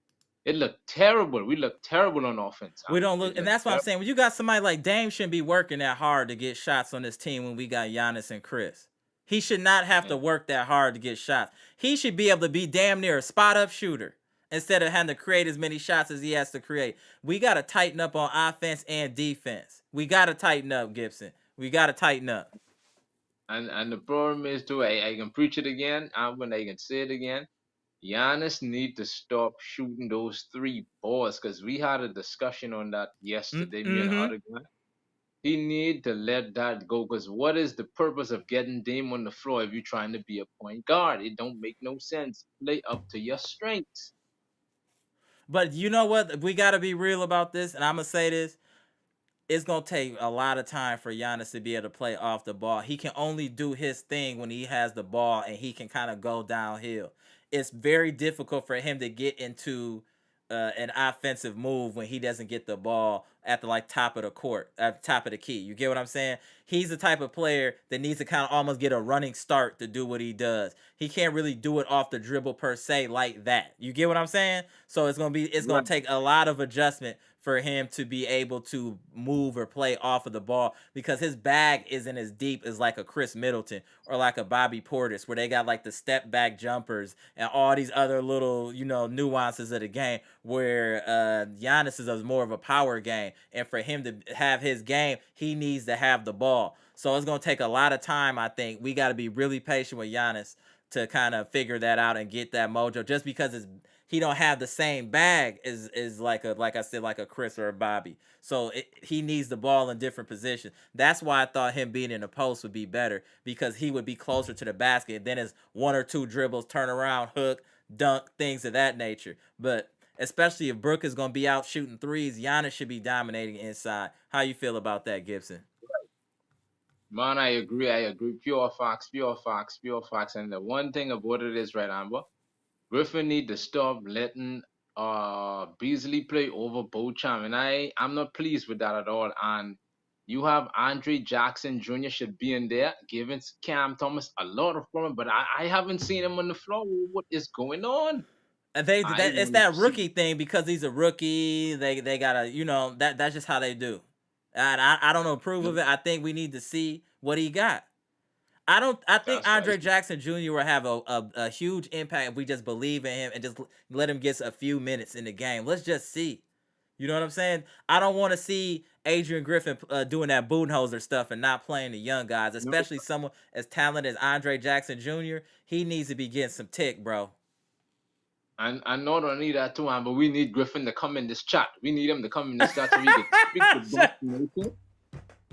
it looked terrible. We look terrible on offense. We don't look, and that's what I'm saying. When you got somebody like Dame, shouldn't be working that hard to get shots on this team when we got Giannis and Chris. He should not have to work that hard to get shots. He should be able to be damn near a spot-up shooter instead of having to create as many shots as he has to create. We got to tighten up on offense and defense. We got to tighten up, Gibson. We got to tighten up. And the problem is too, I can preach it again, and I can say it again. Giannis need to stop shooting those 3 balls, because we had a discussion on that yesterday, me and the other guy. He need to let that go, because what is the purpose of getting Dame on the floor if you're trying to be a point guard? It don't make no sense. Play up to your strengths. But you know what? We got to be real about this, and I'm going to say this. It's going to take a lot of time for Giannis to be able to play off the ball. He can only do his thing when he has the ball and he can kind of go downhill. It's very difficult for him to get into an offensive move when he doesn't get the ball at the top of the court, at the top of the key. You get what I'm saying? He's the type of player that needs to kind of almost get a running start to do what he does. He can't really do it off the dribble per se like that. You get what I'm saying? So it's gonna take a lot of adjustment for him to be able to move or play off of the ball, because his bag isn't as deep as like a Chris Middleton or like a Bobby Portis, where they got like the step back jumpers and all these other little, nuances of the game, where Giannis is more of a power game. And for him to have his game, he needs to have the ball. So it's going to take a lot of time, I think. We got to be really patient with Giannis to kind of figure that out and get that mojo, just because he don't have the same bag as like I said, like a Chris or a Bobby. So he needs the ball in different positions. That's why I thought him being in the post would be better, because he would be closer to the basket. Then it's 1 or 2 dribbles, turn around, hook, dunk, things of that nature. But especially if Brook is going to be out shooting threes, Giannis should be dominating inside. How you feel about that, Gibson? Man, I agree. I agree. Pure facts, pure facts, pure facts. And the one thing about it is, right, Amber, Griffin need to stop letting Beasley play over Bochum, and I'm not pleased with that at all. And you have Andre Jackson Jr. should be in there, giving Cam Thomas a lot of problem, but I haven't seen him on the floor. What is going on? It's that rookie thing because he's a rookie. They gotta, that's just how they do. And I don't approve of it. I think we need to see what he got. I think Andre Jackson Jr. will have a huge impact if we just believe in him and just let him get a few minutes in the game. Let's just see. You know what I'm saying? I don't want to see Adrian Griffin doing that Budenholzer stuff and not playing the young guys, especially someone as talented as Andre Jackson Jr. He needs to be getting some tick, bro. And not only that too, but we need Griffin to come in this chat. We need him to come in this chat so we can speak the Bucks Nation.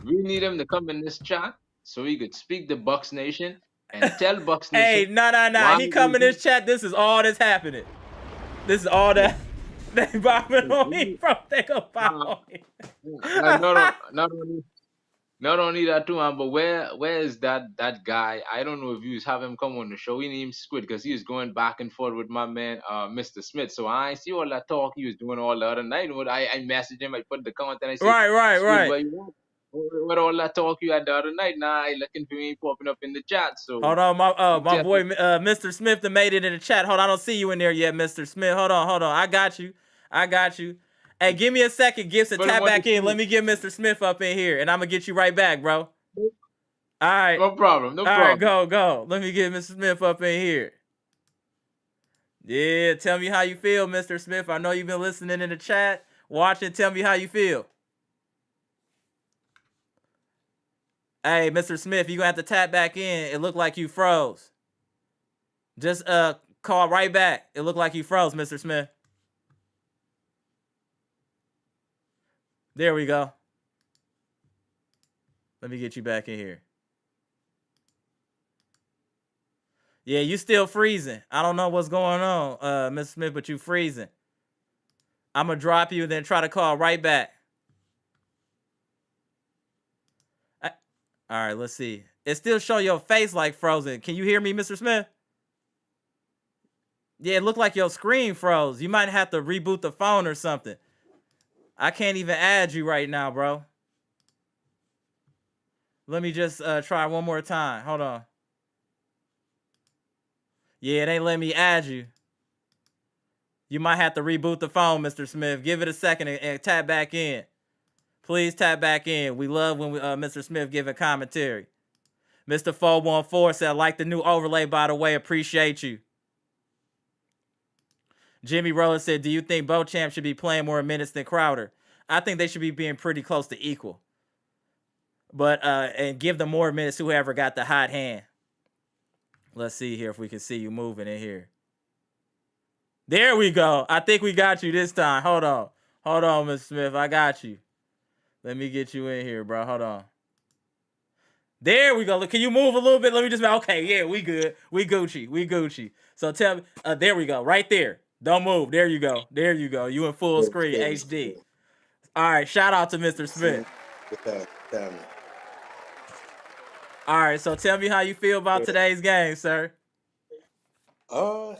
We need him to come in this chat so he could speak the Bucks Nation and tell Bucks Nation. Hey, no. He come in this chat. This is all that's happening. This is all that. They bombing on me, bro. They go bomb on me. Not only that too, but where is that guy? I don't know if you have him come on the show. He named Squid because he was going back and forth with my man, Mr. Smith. So I see all that talk he was doing all the other night. I messaged him. I put the comment and I said, right. What all that talk you had the other night? Nah, I looking for me popping up in the chat. So hold on, my boy, Mr. Smith, that made it in the chat. Hold on, I don't see you in there yet, Mr. Smith. Hold on. I got you. Hey, give me a second, Gibson. Tap back in. Let me get Mr. Smith up in here, and I'm gonna get you right back, bro. All right. No problem. All right, go. Let me get Mr. Smith up in here. Yeah, tell me how you feel, Mr. Smith. I know you've been listening in the chat, watching. Tell me how you feel. Hey, Mr. Smith, you're gonna have to tap back in. It looked like you froze. Just call right back. It looked like you froze, Mr. Smith. There we go. Let me get you back in here. Yeah, you still freezing. I don't know what's going on, Mr. Smith, but you freezing. I'm gonna drop you and then try to call right back. All right, let's see. It still show your face like frozen. Can you hear me, Mr. Smith? Yeah, it looked like your screen froze. You might have to reboot the phone or something. I can't even add you right now, bro. Let me just try one more time. Hold on. Yeah, it ain't letting me add you. You might have to reboot the phone, Mr. Smith. Give it a second and tap back in. Please tap back in. We love when Mr. Smith giving commentary. Mr. 414 said, I like the new overlay, by the way. Appreciate you. Jimmy Roller said, do you think Beauchamp should be playing more minutes than Crowder? I think they should be being pretty close to equal. But, and give them more minutes whoever got the hot hand. Let's see here if we can see you moving in here. There we go. I think we got you this time. Hold on, Mr. Smith. I got you. Let me get you in here, bro. Hold on. There we go. Look, can you move a little bit? Let me just, okay, yeah, we good. We Gucci. So tell me, there we go. Right there. Don't move. There you go. You in full screen HD. All right, shout out to Mr. Smith. All right, so tell me how you feel about today's game, sir. I'll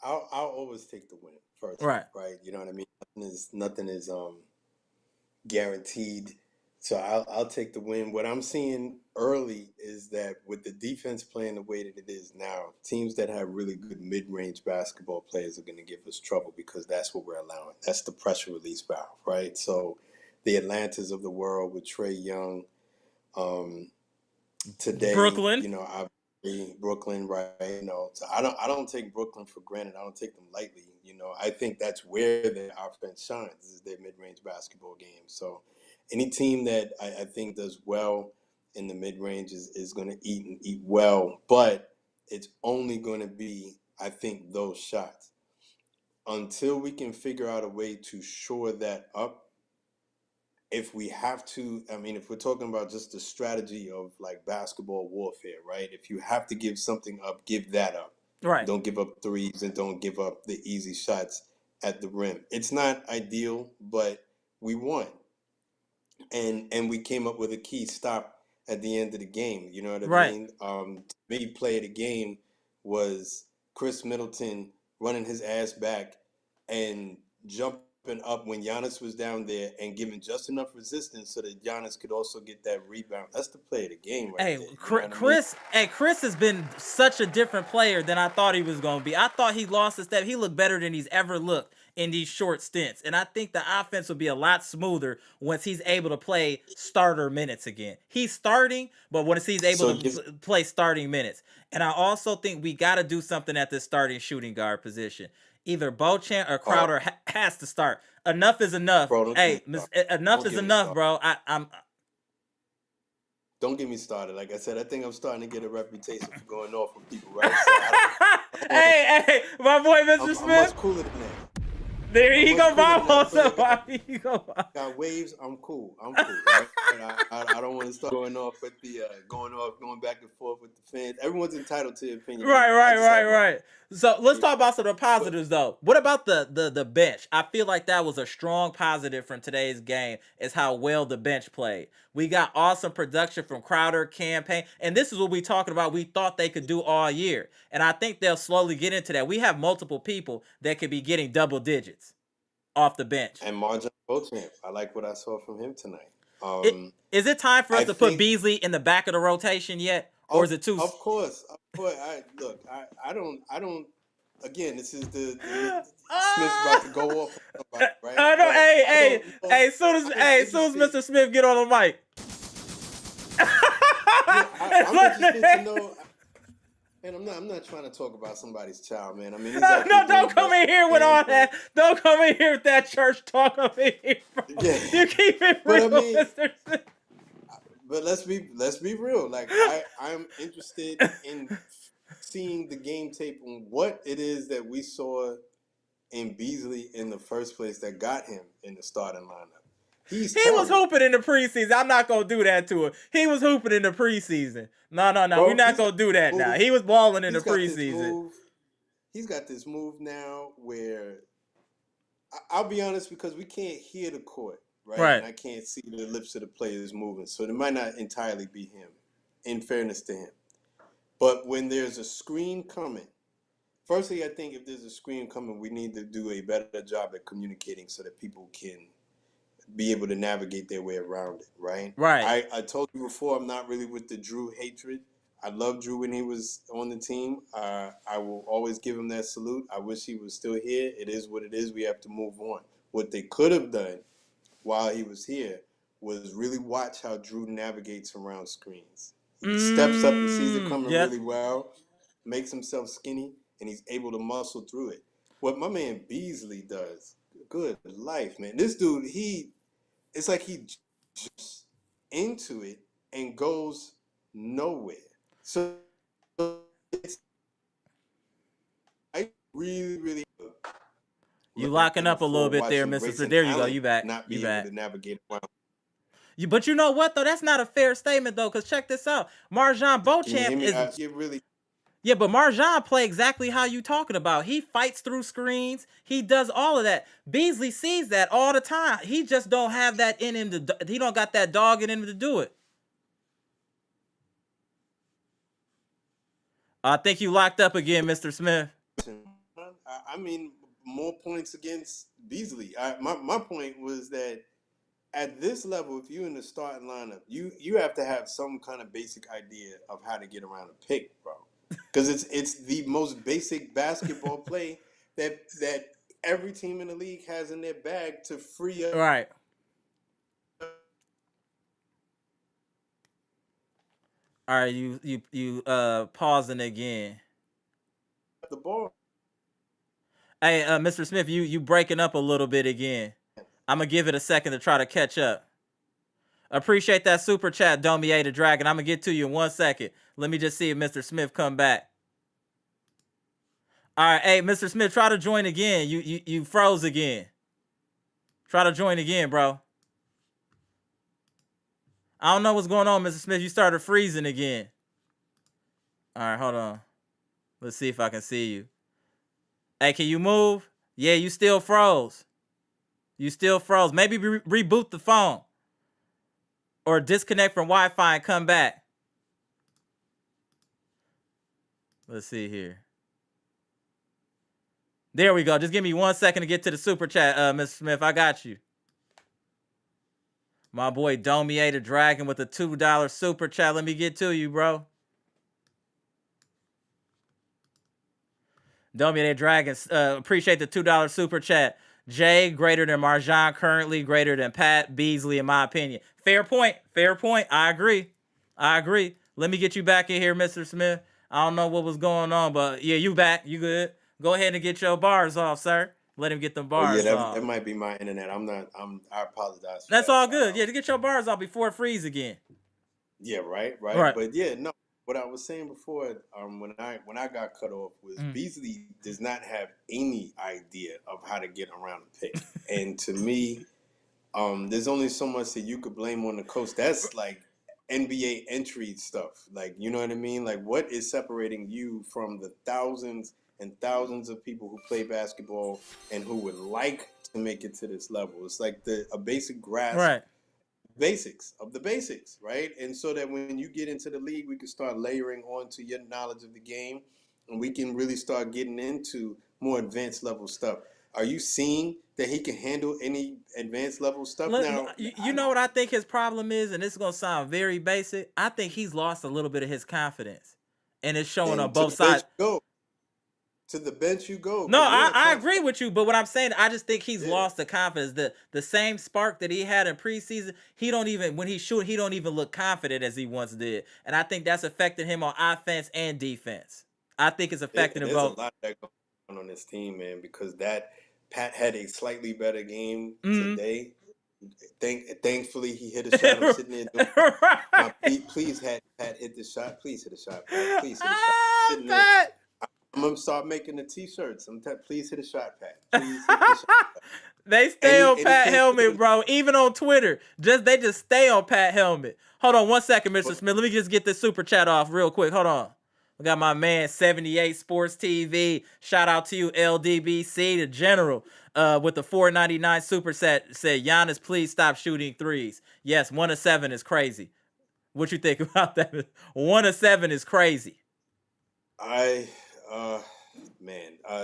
always take the win first. Right. You know what I mean? Nothing is guaranteed. So I'll take the win. What I'm seeing early is that with the defense playing the way that it is now, teams that have really good mid-range basketball players are going to give us trouble because that's what we're allowing. That's the pressure release valve, right? So the Atlantas of the world with Trae Young, today, Brooklyn, Brooklyn, right? So I don't take Brooklyn for granted. I don't take them lightly. I think that's where their offense shines, is their mid-range basketball game. So any team that I think does well in the mid-range is going to eat well, but it's only going to be, I think, those shots. Until we can figure out a way to shore that up, if we have to, if we're talking about just the strategy of like basketball warfare, right? If you have to give something up, give that up. Right. Don't give up threes and don't give up the easy shots at the rim. It's not ideal, but we won. And we came up with a key stop at the end of the game. You know what I Right. mean? To me, play of the game was Chris Middleton running his ass back and jumping up when Giannis was down there and giving just enough resistance so that Giannis could also get that rebound. That's the play of the game right Hey, there. You know what I mean? Chris has been such a different player than I thought he was going to be. I thought he lost a step. He looked better than he's ever looked in these short stints. And I think the offense will be a lot smoother once he's able to play starter minutes again. He's starting, but once he's able to play starting minutes. And I also think we got to do something at this starting shooting guard position. Either Beauchamp or Crowder has to start. Enough is enough. Bro, enough is enough, bro. I'm Don't get me started. Like I said, I think I'm starting to get a reputation for going off on people, right? So hey, my boy, Mr. Smith. I'm much cooler than that. There you go, Bob. Got waves. I'm cool. Right? I don't want to start going back and forth with the fans. Everyone's entitled to their opinion. Right. So let's talk about some of the positives, though. What about the bench? I feel like that was a strong positive from today's game, is how well the bench played. We got awesome production from Crowder, Campaign, and this is what we talking about. We thought they could do all year, and I think they'll slowly get into that. We have multiple people that could be getting double digits off the bench. And Marjon Beauchamp, I like what I saw from him tonight. Is it time for us to put Beasley in the back of the rotation yet, or is it too? Of course. I don't. Again, this is the Smith's about to go off on somebody, right? Hey, as soon as Mr. Smith get on the mic. I'm interested to know. And I'm not trying to talk about somebody's child, man. I mean, no, don't come in here with all that. Don't come in here with that church talk up in here, bro. Yeah. You keep it real, Mr. Smith. But let's be real. Like I'm interested in seeing the game tape on what it is that we saw in Beasley in the first place that got him in the starting lineup. He was hooping in the preseason. I'm not gonna do that to him. He was hooping in the preseason. No. Bro, we're not gonna do that now. He was balling in the preseason. He's got this move now where I'll be honest, because we can't hear the court, right? And I can't see the lips of the players moving, so it might not entirely be him. In fairness to him, but when there's a screen coming, firstly, I think if there's a screen coming, we need to do a better job at communicating so that people can be able to navigate their way around it, right? Right. I told you before, I'm not really with the Drew hatred. I loved Drew when he was on the team. I will always give him that salute. I wish he was still here. It is what it is. We have to move on. What they could have done while he was here was really watch how Drew navigates around screens. He steps up and sees it coming really well, makes himself skinny, and he's able to muscle through it. What my man Beasley does, good life, man. This dude, it's like he jumps into it and goes nowhere. So I really. You locking up a little bit there, Mr. There you go. You back. Not being able to navigate around. But you know what though? That's not a fair statement though, because check this out. Marjon Beauchamp is. Yeah, but Marjon play exactly how you talking about. He fights through screens. He does all of that. Beasley sees that all the time. He just don't have that in him. He don't got that dog in him to do it. I think you locked up again, Mr. Smith. I mean, more points against Beasley. My point was that at this level, if you're in the starting lineup, you have to have some kind of basic idea of how to get around a pick, bro. Because it's the most basic basketball play that every team in the league has in their bag to free up. Right. All right, you pausing again. The ball. Hey, Mr. Smith, you breaking up a little bit again. I'm gonna give it a second to try to catch up. Appreciate that super chat, Domie the Dragon. I'm gonna get to you in 1 second. Let me just see if Mr. Smith come back. All right, hey, Mr. Smith, try to join again. You froze again. Try to join again, bro. I don't know what's going on, Mr. Smith. You started freezing again. All right, hold on. Let's see if I can see you. Hey, can you move? Yeah, you still froze. You still froze. Maybe reboot the phone. Or disconnect from Wi-Fi and come back. Let's see here. There we go. Just give me 1 second to get to the super chat, Mr. Smith. I got you. My boy Domier the Dragon with a $2 super chat. Let me get to you, bro. Domier the Dragon, appreciate the $2 super chat. Jay, greater than Marjan currently, greater than Pat Beasley, in my opinion. Fair point. Fair point. I agree. Let me get you back in here, Mr. Smith. I don't know what was going on, but yeah, you back. You good. Go ahead and get your bars off, sir. Let him get them bars off. That might be my internet. I apologize for That's that. all good. Yeah, to get your bars off before it freezes again. Yeah, right. But yeah, no. What I was saying before, when I got cut off was Beasley does not have any idea of how to get around a pick. And to me, there's only so much that you could blame on the coach. That's like NBA entry stuff. Like, you know what I mean? Like, what is separating you from the thousands and thousands of people who play basketball and who would like to make it to this level? It's like a basic grasp. Right. Basics of the basics, right? And so that when you get into the league, we can start layering onto your knowledge of the game, and we can really start getting into more advanced level stuff. Are you seeing that he can handle any advanced level stuff now? You know what I think his problem is, and this is gonna sound very basic. I think he's lost a little bit of his confidence, and it's showing on both sides. To the bench you go. No, I agree with you, but what I'm saying, I just think he's lost the confidence. The same spark that he had in preseason, when he shoot, he don't even look confident as he once did. And I think that's affecting him on offense and defense. I think it's affecting him both. There's a lot that going on this team, man, because Pat had a slightly better game today. Thankfully, he hit a shot. I'm sitting there doing right. Please, Pat, hit the shot. Please hit a shot, Pat. Please hit a shot. Sitting there. I'm gonna start making the T-shirts. Please hit a shot, Pat. Please hit the shot. They stay on Pat Helmet, bro. Even on Twitter, they just stay on Pat Helmet. Hold on 1 second, Mr. Smith. Let me just get this super chat off real quick. Hold on. We got my man 78 Sports TV. Shout out to you, LDBC, the general, with the $4.99 super set. Said Giannis, please stop shooting threes. Yes, 1 of 7 is crazy. What you think about that? 1 of 7 is crazy.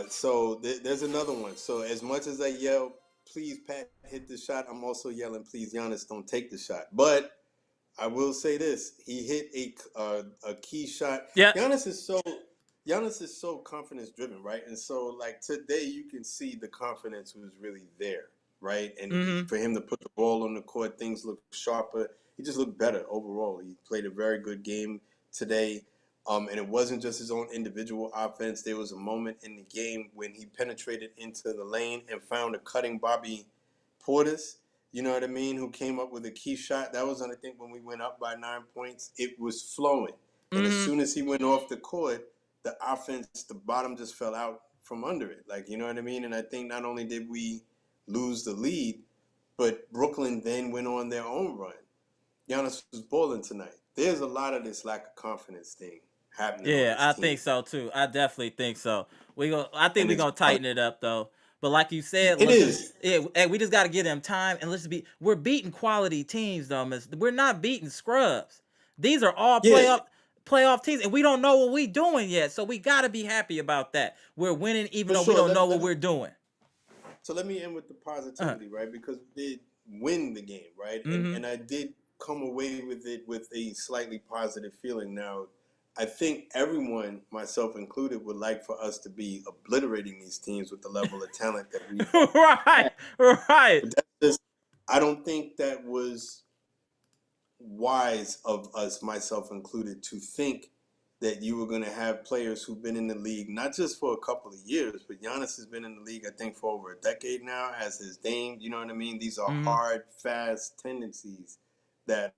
So there's another one. So as much as I yell, please Pat hit the shot, I'm also yelling, please Giannis don't take the shot. But I will say this: he hit a key shot. Yeah. Giannis is so confidence driven, right? And so like today, you can see the confidence was really there, right? And for him to put the ball on the court, things look sharper. He just looked better overall. He played a very good game today. And it wasn't just his own individual offense. There was a moment in the game when he penetrated into the lane and found a cutting Bobby Portis, you know what I mean, who came up with a key shot. That was, I think, when we went up by 9 points. It was flowing. And as soon as he went off the court, the offense, the bottom just fell out from under it. Like, you know what I mean? And I think not only did we lose the lead, but Brooklyn then went on their own run. Giannis was balling tonight. There's a lot of this lack of confidence thing happening. Yeah, I think so too. I definitely think so. I think we're gonna tighten it up though. But like you said, we just got to give them time, and we're beating quality teams though, miss. We're not beating scrubs. These are all playoff teams, and we don't know what we're doing yet. So we got to be happy about that. We're winning even though we don't know what we're doing. So let me end with the positivity, right? Because we did win the game, right? And I did come away with it with a slightly positive feeling. Now, I think everyone, myself included, would like for us to be obliterating these teams with the level of talent that we have. Right. But I don't think that was wise of us, myself included, to think that you were going to have players who've been in the league, not just for a couple of years, but Giannis has been in the league, I think, for over a decade now, as his Dame. You know what I mean? These are hard, fast tendencies that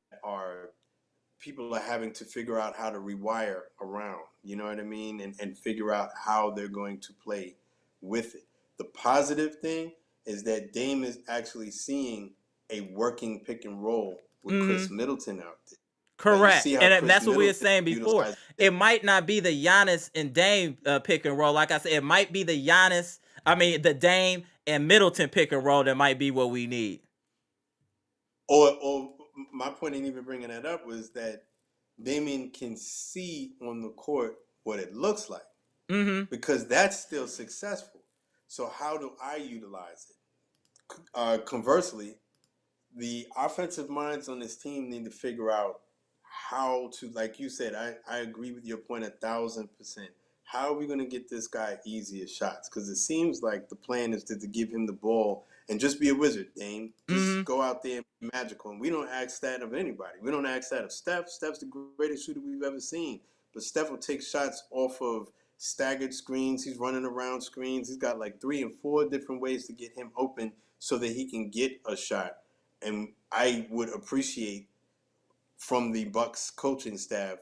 people are having to figure out how to rewire around, you know what I mean? And figure out how they're going to play with it. The positive thing is that Dame is actually seeing a working pick and roll with Chris Middleton out there. Correct. And Chris that's what we were Middleton saying before. utilized it. It might not be the Giannis and Dame pick and roll. Like I said, it might be the the Dame and Middleton pick and roll that might be what we need. Or my point in even bringing that up was that Damian can see on the court what it looks like. Mm-hmm. Because that's still successful. So how do I utilize it? Conversely, the offensive minds on this team need to figure out how to, like you said, I agree with your point 1,000%. How are we going to get this guy easier shots? Because it seems like the plan is to give him the ball and just be a wizard, Dame. Just go out there and be magical. And we don't ask that of anybody. We don't ask that of Steph. Steph's the greatest shooter we've ever seen. But Steph will take shots off of staggered screens. He's running around screens. He's got like 3 and 4 different ways to get him open so that he can get a shot. And I would appreciate from the Bucks coaching staff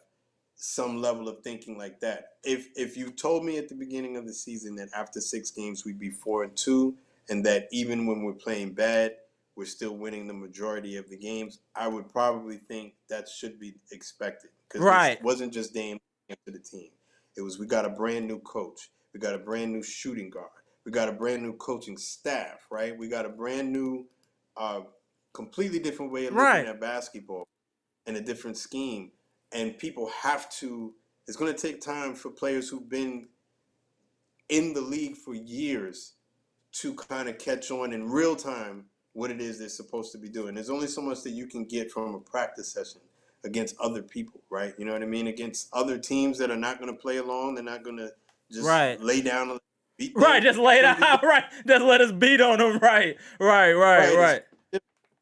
some level of thinking like that. If you told me at the beginning of the season that after 6 games we'd be 4-2, and that even when we're playing bad, we're still winning the majority of the games, I would probably think that should be expected. Because it wasn't just Dame to the team. It was, we got a brand new coach. We got a brand new shooting guard. We got a brand new coaching staff, right? We got a brand new, completely different way of looking at basketball and a different scheme. And people have to, it's going to take time for players who've been in the league for years to kind of catch on in real time what it is they're supposed to be doing. There's only so much that you can get from a practice session against other people, right? You know what I mean? Against other teams that are not going to play along. They're not going to just lay down and beat them. Just lay down, just let us beat on them, right.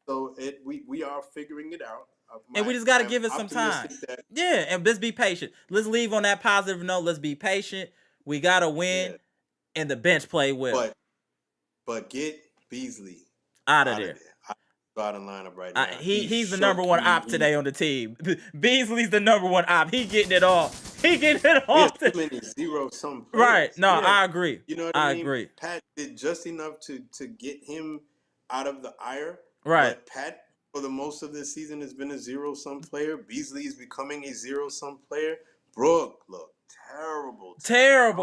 So we are figuring it out. And we just got to give it some time. And let's be patient. Let's leave on that positive note. Let's be patient. We got to win, and the bench play well. But get Beasley out of there. Out of lineup right now. He's the number one op today on the team. Beasley's the number one op. He getting it all. He getting it all. Too many zero-sum players. Right. No, I agree. You know what I mean? Agree. Pat did just enough to get him out of the ire. Right. But Pat, for the most of this season, has been a zero-sum player. Beasley is becoming a zero-sum player. Brooke looked terrible.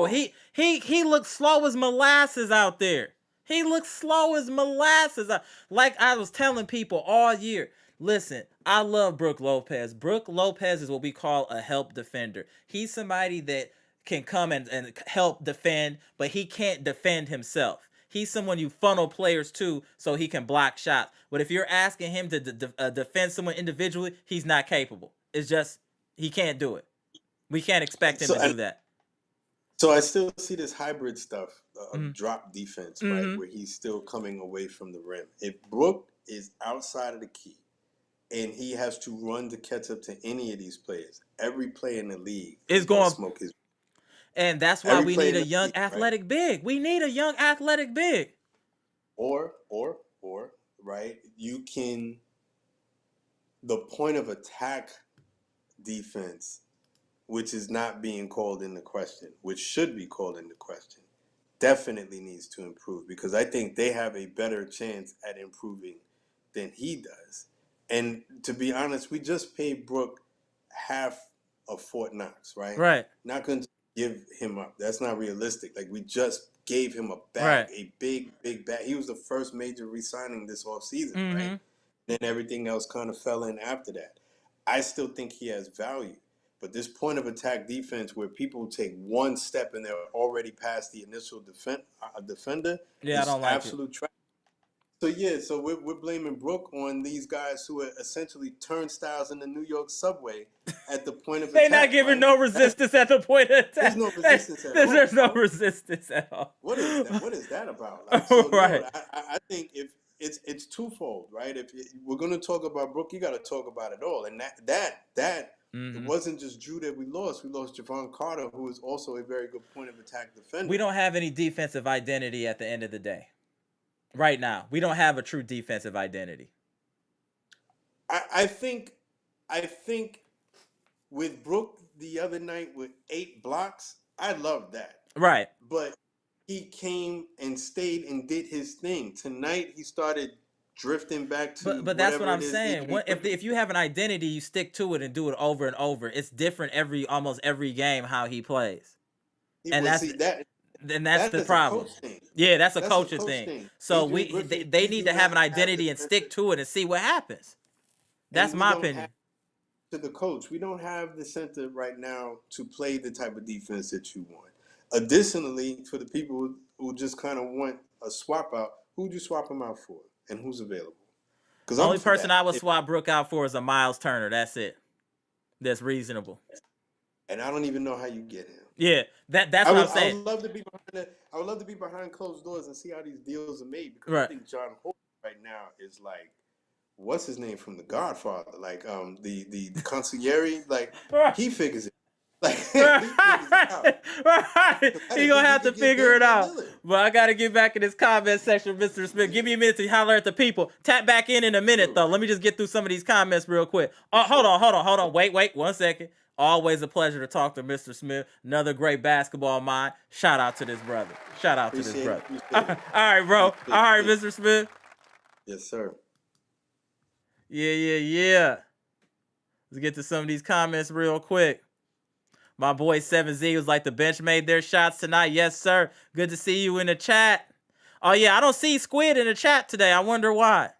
He looked slow as molasses out there. He looks slow as molasses. Like I was telling people all year, listen, I love Brook Lopez. Brook Lopez is what we call a help defender. He's somebody that can come and help defend, but he can't defend himself. He's someone you funnel players to so he can block shots. But if you're asking him to defend someone individually, he's not capable. It's just, he can't do it. We can't expect him to do that. So I still see this hybrid stuff of drop defense, right, where he's still coming away from the rim. If Brook is outside of the key and he has to run to catch up to any of these players, every player in the league is going to smoke his. And that's why we need a young athletic big. We need a young athletic big. Or, right, you can, the point of attack defense, which is not being called into question, which should be called into question, definitely needs to improve, because I think they have a better chance at improving than he does. And to be honest, we just paid Brook half of Fort Knox, right? Right. Not going to give him up. That's not realistic. Like, we just gave him a bag, a big bag. He was the first major re-signing this offseason, right? Then everything else kind of fell in after that. I still think he has value. But this point of attack defense where people take one step and they're already past the initial defender is I don't like absolute trash. So we're blaming Brook on these guys who are essentially turnstiles in the New York subway at the point of attack. They're not giving no resistance at the point of attack. There's no resistance at all. There's no resistance at all. What is that about? Like, so, right. No, I think if it's twofold, right? If we're going to talk about Brook, you got to talk about it all. And that it wasn't just Drew that we lost. We lost Javon Carter, who is also a very good point of attack defender. We don't have any defensive identity at the end of the day. Right now, we don't have a true defensive identity. I think with Brook the other night with 8 blocks, I love that. Right. But he came and stayed and did his thing. Tonight, he started drifting back to but that's what whatever I'm it is they saying. do. If you have an identity, you stick to it and do it over and over. It's different almost every game how he plays, and that's the Is a problem. coach thing. Yeah, that's a That's a coaching coach thing. thing. So Adrian Griffin, they we need do to have an not have identity and stick to it and see what happens. That's and we my don't have opinion. to the coach. We don't have the center right now to play the type of defense that you want. Additionally, for the people who just kind of want a swap out, who'd you swap him out for, and who's available? Because I'm Only for person that. I would swap Brook out for is a Miles Turner. That's it. That's reasonable. And I don't even know how you get him. Yeah, that's what I'm saying. I would love to be I would love to be behind closed doors and see how these deals are made, because Right. I think John Holt right now is like, what's his name from The Godfather? Like the consigliere, like he figures it. Like he figures it out. Right. He gonna have to figure it out. Lillard. But I gotta get back in this comment section, Mr. Smith. Give me a minute to holler at the people. Tap back in a minute though. Let me just get through some of these comments real quick. Oh, hold on. Wait 1 second. Always a pleasure to talk to Mr. Smith. Another great basketball mind. Shout out to this brother. All right, bro. All right, Mr. Smith. Yes, sir. Yeah. Let's get to some of these comments real quick. My boy 7Z was like, the bench made their shots tonight. Yes, sir. Good to see you in the chat. Oh, yeah, I don't see Squid in the chat today. I wonder why.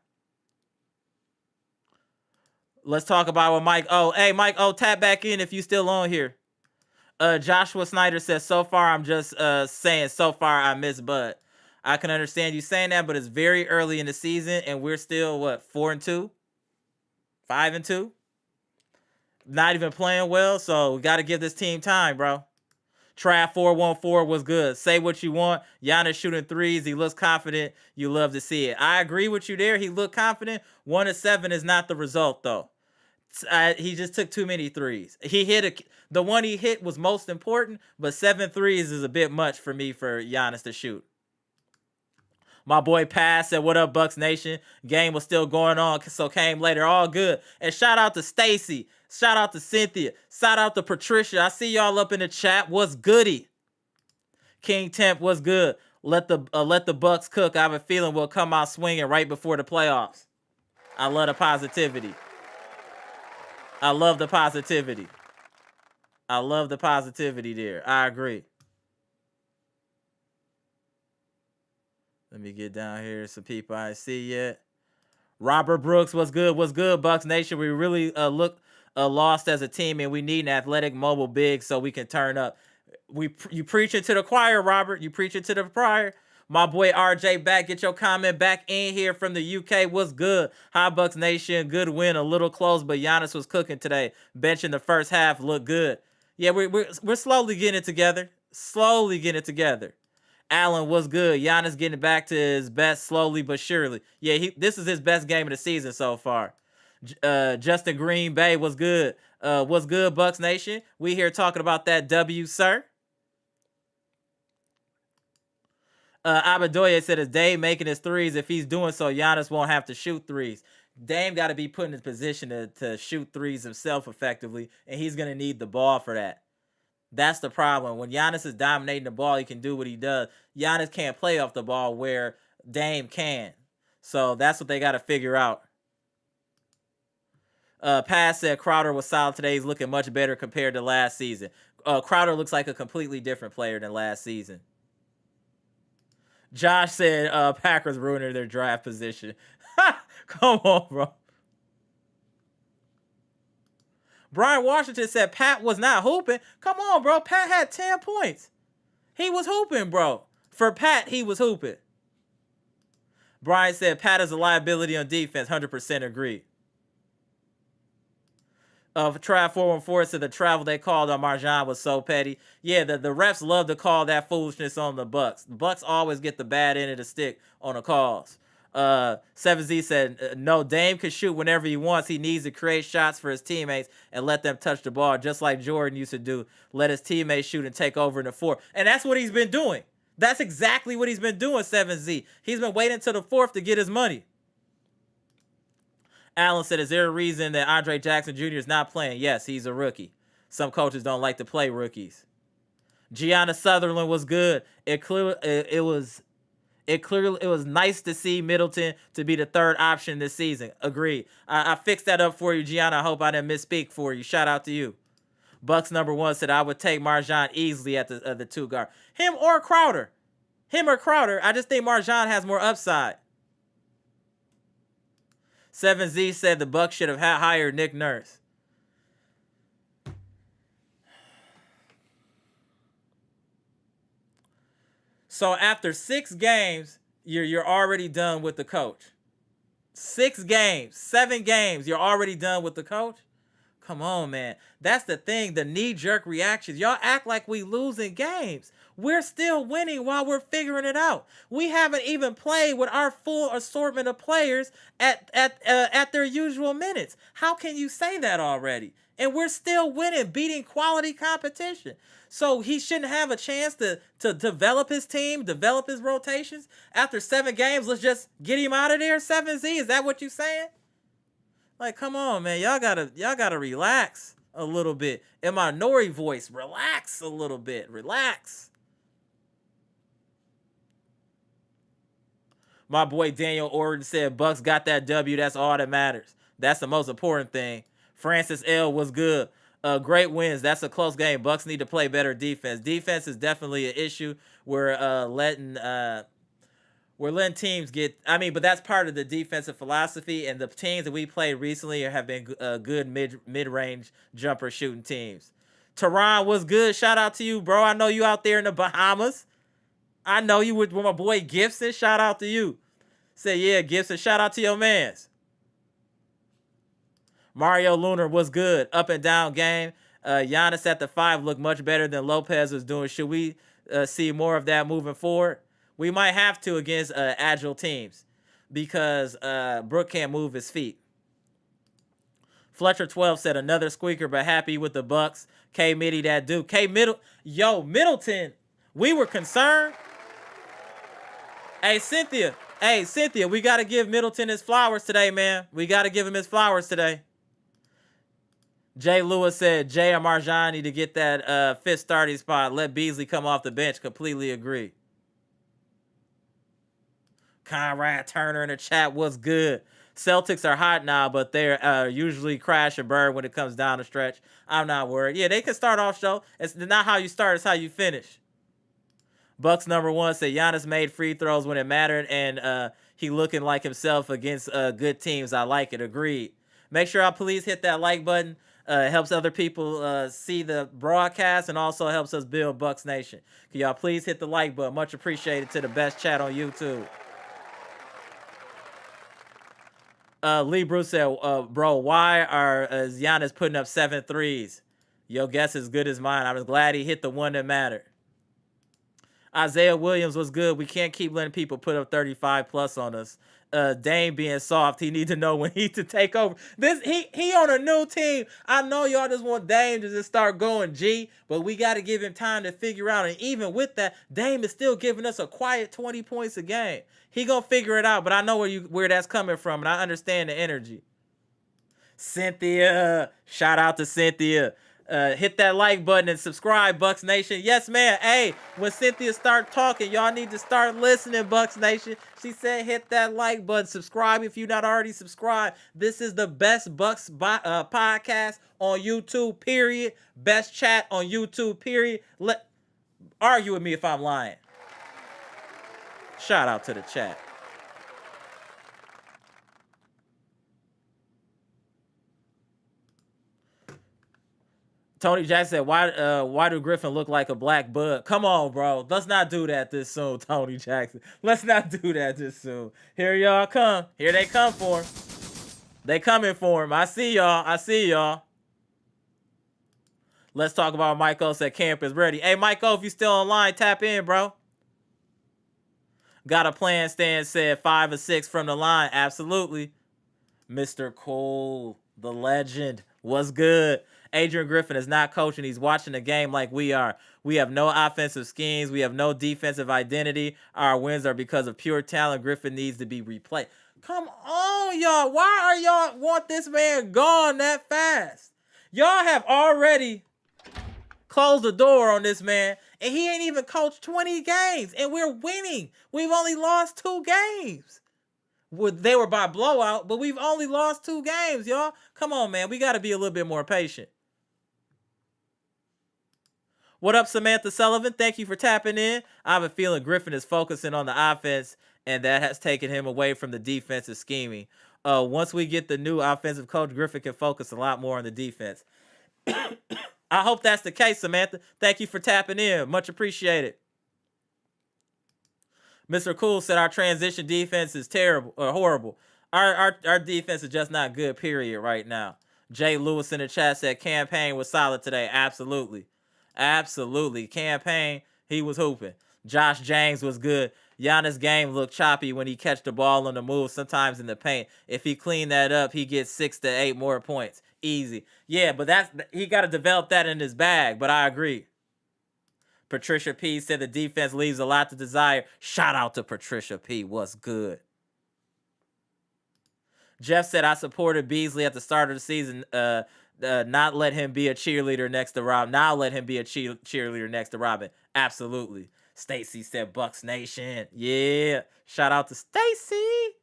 Let's talk about what Mike O. Hey, Mike O, tap back in if you still on here. Joshua Snyder says, so far, I'm just saying, so far, I miss Bud. I can understand you saying that, but it's very early in the season, and we're still, 4-2? 5-2? Not even playing well, so we got to give this team time, bro. Trav 414 was good. Say what you want. Giannis shooting threes. He looks confident. You love to see it. I agree with you there. He looked confident. 1 of 7 is not the result, though. He just took too many threes. The one he hit was most important, but 7 threes is a bit much for me for Giannis to shoot. My boy Pass said, what up, Bucks Nation? Game was still going on, so came later. All good. And shout out to Stacy. Shout out to Cynthia. Shout out to Patricia. I see y'all up in the chat. What's goody? King Temp, what's good? Let the Bucks cook. I have a feeling we'll come out swinging right before the playoffs. I love the positivity. I love the positivity there. I agree. Let me get down here. Some people I see yet. Robert Brooks, what's good? What's good, Bucks Nation? We really look lost as a team, and we need an athletic, mobile big so we can turn up. You preaching to the choir, Robert. You preaching to the choir. My boy RJ back. Get your comment back in here from the UK. What's good? Hi, Bucks Nation. Good win. A little close, but Giannis was cooking today. Bench in the first half looked good. Yeah, we're slowly getting it together. Allen was good. Giannis getting back to his best slowly but surely. Yeah, this is his best game of the season so far. Justin Green Bay was good. What's good, Bucks Nation? We here talking about that W, sir. Abadoya said, is Dame making his threes? If he's doing so, Giannis won't have to shoot threes. Dame got to be put in his position to shoot threes himself effectively, and he's going to need the ball for that. That's the problem. When Giannis is dominating the ball, he can do what he does. Giannis can't play off the ball where Dame can. So that's what they got to figure out. Pass said Crowder was solid today. He's looking much better compared to last season. Crowder looks like a completely different player than last season. Josh said Packers ruining their draft position. Come on, bro. Brian Washington said Pat was not hooping. Come on, bro. Pat had 10 points. He was hooping, bro. For Pat, he was hooping. Brian said Pat is a liability on defense. 100% agree. Trav 414 said the travel they called on Marjan was so petty. Yeah, the refs love to call that foolishness on the Bucks. The Bucks always get the bad end of the stick on the calls. 7Z said, no, Dame can shoot whenever he wants. He needs to create shots for his teammates and let them touch the ball, just like Jordan used to do. Let his teammates shoot and take over in the fourth. And that's what he's been doing. That's exactly what he's been doing, 7Z. He's been waiting until the fourth to get his money. Allen said, is there a reason that Andre Jackson Jr. is not playing? Yes, he's a rookie. Some coaches don't like to play rookies. Giannis Sutherland was good. It It was nice to see Middleton to be the third option this season. Agreed. I fixed that up for you, Gianna. I hope I didn't misspeak for you. Shout out to you. Bucks number 1 said I would take MarJon easily at the 2 guard. Him or Crowder. I just think MarJon has more upside. 7Z said the Bucks should have hired Nick Nurse. So after 6 games, you're already done with the coach. 6 games, 7 games, you're already done with the coach? Come on, man. That's the thing, the knee-jerk reactions. Y'all act like we losing games. We're still winning while we're figuring it out. We haven't even played with our full assortment of players at their usual minutes. How can you say that already? And we're still winning, beating quality competition. So he shouldn't have a chance to develop his team, develop his rotations. After 7 games, let's just get him out of there, 7Z. Is that what you saying? Like, come on, man. Y'all gotta relax a little bit. In my Nori voice, relax a little bit. Relax. My boy Daniel Orton said, Bucks got that W. That's all that matters. That's the most important thing. Francis L. was good. Great wins. That's a close game. Bucks need to play better defense. Defense is definitely an issue. We're letting teams get. But that's part of the defensive philosophy. And the teams that we played recently have been good mid-range jumper shooting teams. Teron was good. Shout out to you, bro. I know you out there in the Bahamas. I know you with my boy Gibson. Shout out to you. Say, yeah, Gibson. Shout out to your mans. Mario Lunar was good. Up and down game. Giannis at the 5 looked much better than Lopez was doing. Should we see more of that moving forward? We might have to against agile teams because Brook can't move his feet. Fletcher 12 said another squeaker, but happy with the Bucks. K Mitty that dude. Middleton. We were concerned. Hey, Cynthia, we got to give Middleton his flowers today, man. We got to give him his flowers today. Jay Lewis said, Jay or MarJon need to get that 5th starting spot. Let Beasley come off the bench. Completely agree. Conrad Turner in the chat was good. Celtics are hot now, but they're usually crash and burn when it comes down the stretch. I'm not worried. Yeah, they can start off show. It's not how you start, it's how you finish. Bucks number 1 said Giannis made free throws when it mattered, and he looking like himself against good teams. I like it. Agreed. Make sure y'all please hit that like button. It helps other people see the broadcast and also helps us build Bucks Nation. Can y'all please hit the like button? Much appreciated to the best chat on YouTube. Lee Bruce said, bro, why is Giannis putting up 7 threes? Your guess is good as mine. I was glad he hit the one that mattered. Isaiah Williams was good. We can't keep letting people put up 35 plus on us. Dame being soft, he need to know when he to take over. He on a new team. I know y'all just want Dame to just start going G, but we got to give him time to figure out. And even with that, Dame is still giving us a quiet 20 points a game. He gonna figure it out, but I know where that's coming from, and I understand the energy. Cynthia, shout out to Cynthia. Hit that like button and subscribe, Bucks Nation. Yes, man. Hey, when Cynthia start talking, y'all need to start listening, Bucks Nation. She said hit that like button. Subscribe if you're not already subscribed. This is the best Bucks podcast on YouTube, period. Best chat on YouTube, period. Argue with me if I'm lying. Shout out to the chat. Tony Jackson said, why do Griffin look like a black bug? Come on, bro. Let's not do that this soon, Tony Jackson. Let's not do that this soon. Here y'all come. Here they come for him. They coming for him. I see y'all. Let's talk about Michael said camp is ready. Hey, Michael, if you still online, tap in, bro. Got a plan, Stan said 5 or 6 from the line. Absolutely. Mr. Cole, the legend, was good. Adrian Griffin is not coaching. He's watching the game like we are. We have no offensive schemes. We have no defensive identity. Our wins are because of pure talent. Griffin needs to be replaced. Come on, y'all. Why are y'all want this man gone that fast? Y'all have already closed the door on this man, And he ain't even coached 20 games, and we're winning. We've only lost 2 games. They were by blowout, but we've only lost 2 games, y'all. Come on, man. We got to be a little bit more patient. What up, Samantha Sullivan? Thank you for tapping in. I have a feeling Griffin is focusing on the offense, and that has taken him away from the defensive scheming. Once we get the new offensive coach, Griffin can focus a lot more on the defense. I hope that's the case, Samantha. Thank you for tapping in. Much appreciated. Mr. Cool said our transition defense is terrible or horrible. Our defense is just not good, period, right now. Jay Lewis in the chat said Campaign was solid today. Absolutely. Absolutely. Campaign, he was hooping. Josh James was good. Giannis' game looked choppy when he catch the ball on the move, sometimes in the paint. If he clean that up, he gets 6 to 8 more points. Easy. Yeah, but he got to develop that in his bag, but I agree. Patricia P said the defense leaves a lot to desire. Shout out to Patricia P. What's good? Jeff said, I supported Beasley at the start of the season. Not let him be a cheerleader next to Rob. Now let him be a cheerleader next to Robin. Absolutely. Stacy said, Bucks Nation. Yeah. Shout out to Stacy.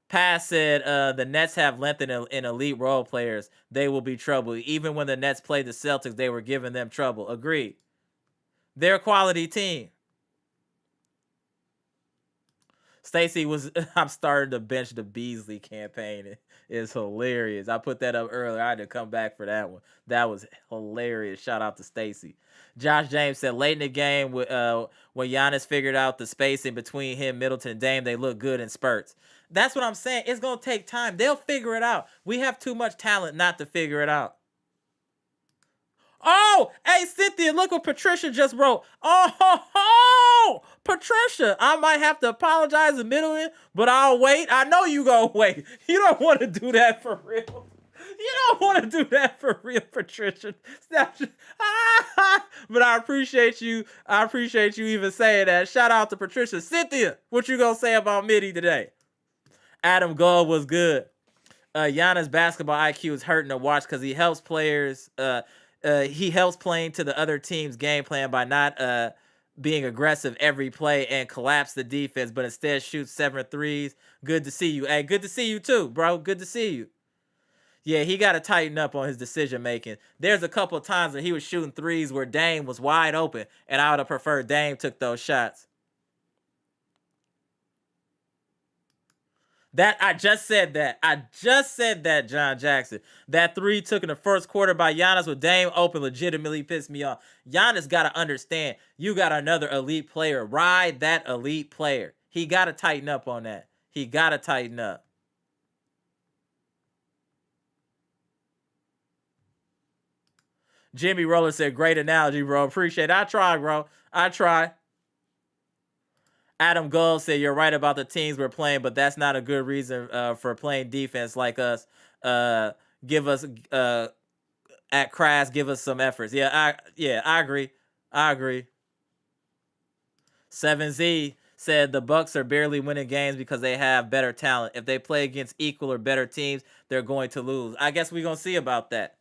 Pass said, the Nets have length in elite role players. They will be trouble. Even when the Nets played the Celtics, they were giving them trouble. Agreed. They're a quality team. Stacy was, I'm starting to bench the Beasley campaign. It's hilarious. I put that up earlier. I had to come back for that one. That was hilarious. Shout out to Stacy. Josh James said, late in the game, when Giannis figured out the spacing between him, Middleton, and Dame, they look good in spurts. That's what I'm saying. It's going to take time. They'll figure it out. We have too much talent not to figure it out. Oh, hey, Cynthia, look what Patricia just wrote. Oh, Patricia, I might have to apologize in the middle, but I'll wait. I know you gonna wait. You don't want to do that for real. You don't want to do that for real, Patricia. But I appreciate you. I appreciate you even saying that. Shout out to Patricia. Cynthia, what you gonna say about Mitty today? Adam Gold was good. Giannis' basketball IQ is hurting to watch because he helps players. He helps playing to the other team's game plan by not being aggressive every play and collapse the defense, but instead shoots 7 threes. Good to see you. Hey, good to see you too, bro. Good to see you. Yeah, he got to tighten up on his decision making. There's a couple of times when he was shooting threes where Dame was wide open, and I would have preferred Dame took those shots. I just said that, John Jackson. That 3 took in the first quarter by Giannis with Dame open legitimately pissed me off. Giannis got to understand, you got another elite player. Ride that elite player. He got to tighten up on that. He got to tighten up. Jimmy Roller said, great analogy, bro. Appreciate it. I try, bro. I try. Adam Gold said, you're right about the teams we're playing, but that's not a good reason for playing defense like us. Give us, at Crass, give us some efforts. I agree. I agree. 7Z said the Bucks are barely winning games because they have better talent. If they play against equal or better teams, they're going to lose. I guess we're going to see about that.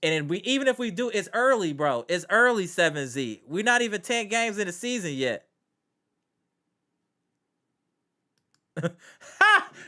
And even if we do, it's early, bro. It's early, 7Z. We're not even 10 games in the season yet.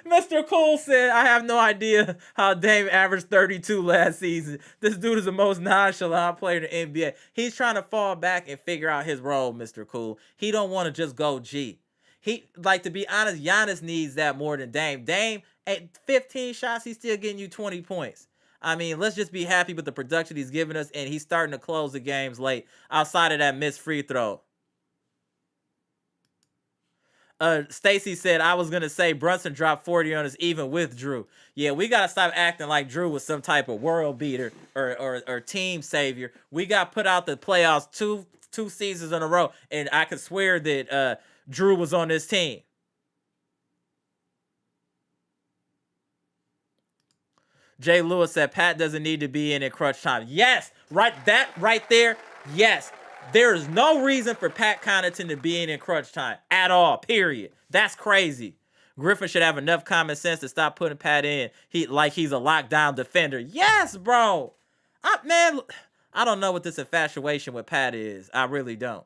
Mr. Cole said, I have no idea how Dame averaged 32 last season. This dude is the most nonchalant player in the NBA. He's trying to fall back and figure out his role, Mr. Cool. He don't want to just go G. To be honest, Giannis needs that more than Dame. Dame, at 15 shots, he's still getting you 20 points. I mean, let's just be happy with the production he's giving us, and he's starting to close the games late outside of that missed free throw. Stacy said, I was going to say Brunson dropped 40 on us even with Drew. Yeah, we got to stop acting like Drew was some type of world beater or team savior. We got put out the playoffs two seasons in a row, and I could swear that Drew was on this team. Jay Lewis said, Pat doesn't need to be in crunch time. Yes, that right there, yes. There is no reason for Pat Connaughton to be in crunch time at all, period. That's crazy. Griffin should have enough common sense to stop putting Pat in. He's a lockdown defender. Yes, bro. I don't know what this infatuation with Pat is. I really don't.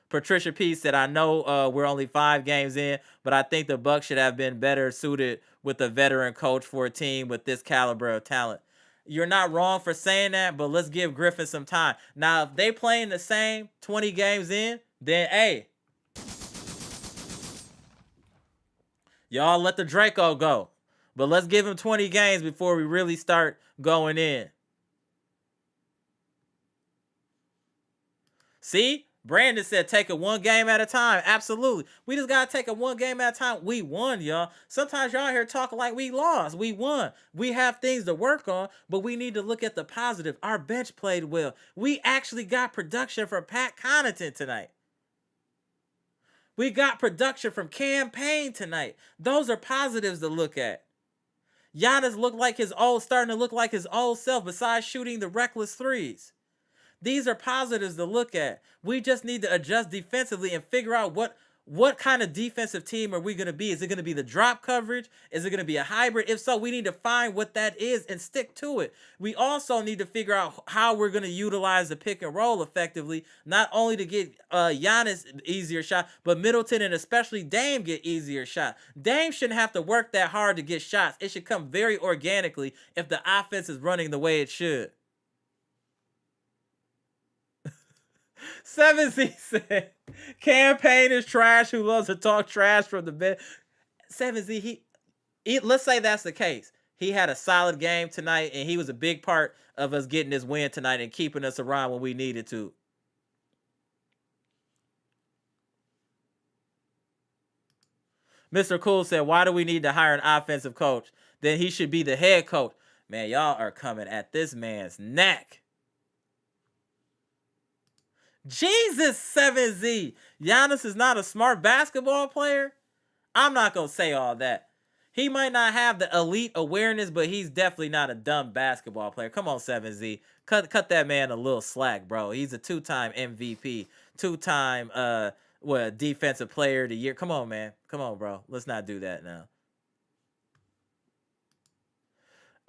Patricia P said, I know we're only 5 games in, but I think the Bucks should have been better suited with a veteran coach for a team with this caliber of talent. You're not wrong for saying that, but let's give Griffin some time. Now, if they playing the same 20 games in, then, hey, y'all let the Draco go. But let's give him 20 games before we really start going in. See? Brandon said take it 1 game at a time. Absolutely. We just got to take it 1 game at a time. We won, y'all. Sometimes y'all here talking like we lost. We won. We have things to work on, but we need to look at the positive. Our bench played well. We actually got production from Pat Connaughton tonight. We got production from Cam Payne tonight. Those are positives to look at. Giannis starting to look like his old self besides shooting the reckless threes. These are positives to look at. We just need to adjust defensively and figure out what kind of defensive team are we going to be. Is it going to be the drop coverage? Is it going to be a hybrid? If so, we need to find what that is and stick to it. We also need to figure out how we're going to utilize the pick and roll effectively, not only to get Giannis easier shot, but Middleton and especially Dame get easier shot. Dame shouldn't have to work that hard to get shots. It should come very organically if the offense is running the way it should. 7Z said, Cam Payne is trash who loves to talk trash from the bench. 7Z, let's say that's the case. He had a solid game tonight, and he was a big part of us getting this win tonight and keeping us around when we needed to. Mr. Cool said, why do we need to hire an offensive coach? Then he should be the head coach. Man, y'all are coming at this man's neck. Jesus, 7Z. Giannis is not a smart basketball player? I'm not going to say all that. He might not have the elite awareness, but he's definitely not a dumb basketball player. Come on, 7Z. Cut that man a little slack, bro. He's a 2-time MVP, 2-time defensive player of the year. Come on, man. Come on, bro. Let's not do that now.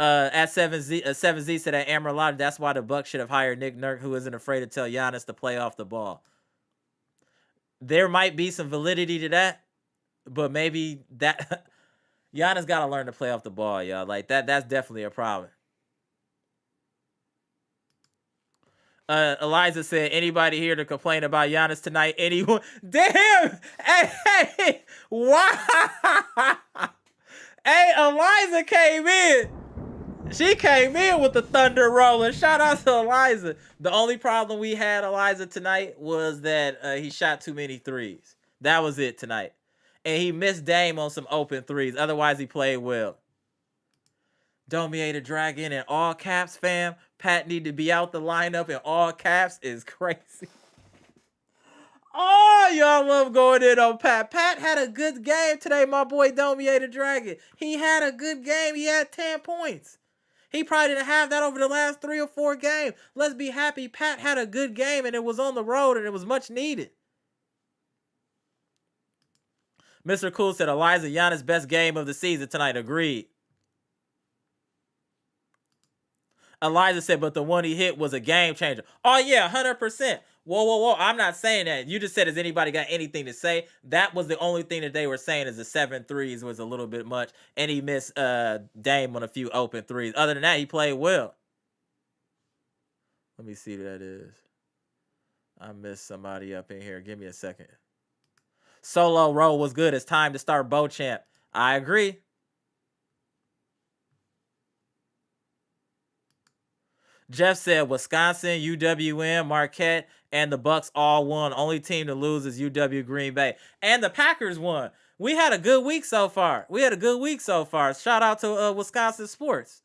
At 7Z said at Amara Logic, that's why the Bucks should have hired Nick Nurse, who isn't afraid to tell Giannis to play off the ball. There might be some validity to that, but maybe that Giannis got to learn to play off the ball, y'all. Like that's definitely a problem. Eliza said, anybody here to complain about Giannis tonight? Anyone? Damn! Hey, wow! Hey, Eliza came in. She came in with the thunder rolling. Shout out to Eliza. The only problem we had, Eliza, tonight was that he shot too many threes. That was it tonight. And he missed Dame on some open threes. Otherwise, he played well. Domier the Dragon in all caps, fam. Pat need to be out the lineup in all caps is crazy. Oh, y'all love going in on Pat. Pat had a good game today, my boy Domier the Dragon. He had a good game. He had 10 points. He probably didn't have that over the last 3 or 4 games. Let's be happy Pat had a good game and it was on the road and it was much needed. Mr. Cool said, Eliza, Giannis' best game of the season tonight. Agreed. Eliza said, but the one he hit was a game changer. Oh, yeah, 100%. Whoa. I'm not saying that. You just said, has anybody got anything to say? That was the only thing that they were saying is the 7 threes was a little bit much. And he missed Dame on a few open threes. Other than that, he played well. Let me see who that is. I missed somebody up in here. Give me a second. Solo roll was good. It's time to start Beauchamp. I agree. Jeff said Wisconsin, UWM, Marquette, and the Bucks all won. Only team to lose is UW Green Bay. And the Packers won. We had a good week so far. Shout out to Wisconsin sports.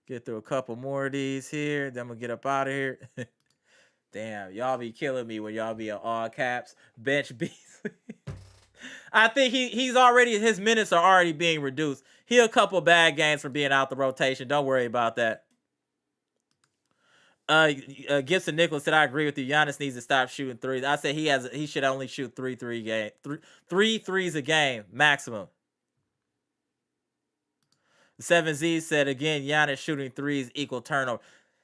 Get through a couple more of these here. Then we'll get up out of here. Damn, y'all be killing me when y'all be in all caps. Bench Beasley. I think his minutes are already being reduced. He a couple bad games from being out the rotation. Don't worry about that. Gibson Nicholas said, I agree with you. Giannis needs to stop shooting threes. I said he should only shoot three threes a game maximum. 7Z said, again, Giannis shooting threes equal turnover.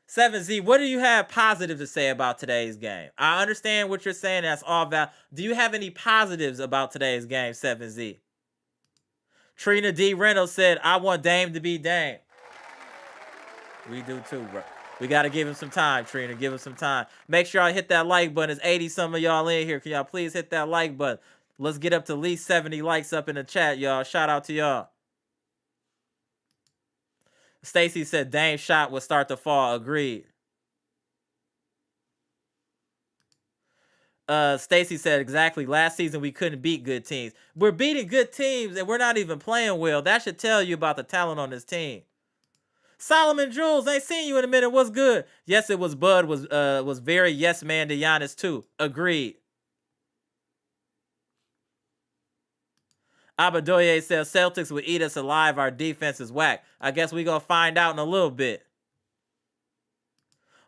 7Z, what do you have positive to say about today's game? I understand what you're saying. That's all valid. Do you have any positives about today's game, 7Z? Trina D. Reynolds said, I want Dame to be Dame. We do too, bro. We got to give him some time, Trina. Give him some time. Make sure y'all hit that like button. There's 80 some of y'all in here. Can y'all please hit that like button? Let's get up to at least 70 likes up in the chat, y'all. Shout out to y'all. Stacy said Dame's shot would start to fall. Agreed. Stacy said exactly. Last season we couldn't beat good teams. We're beating good teams and we're not even playing well. That should tell you about the talent on this team. Solomon Jules, ain't seen you in a minute. What's good? Yes, it was Bud. Was very yes man to Giannis too. Agreed. Abadoye says Celtics would eat us alive. Our defense is whack. I guess we gonna find out in a little bit.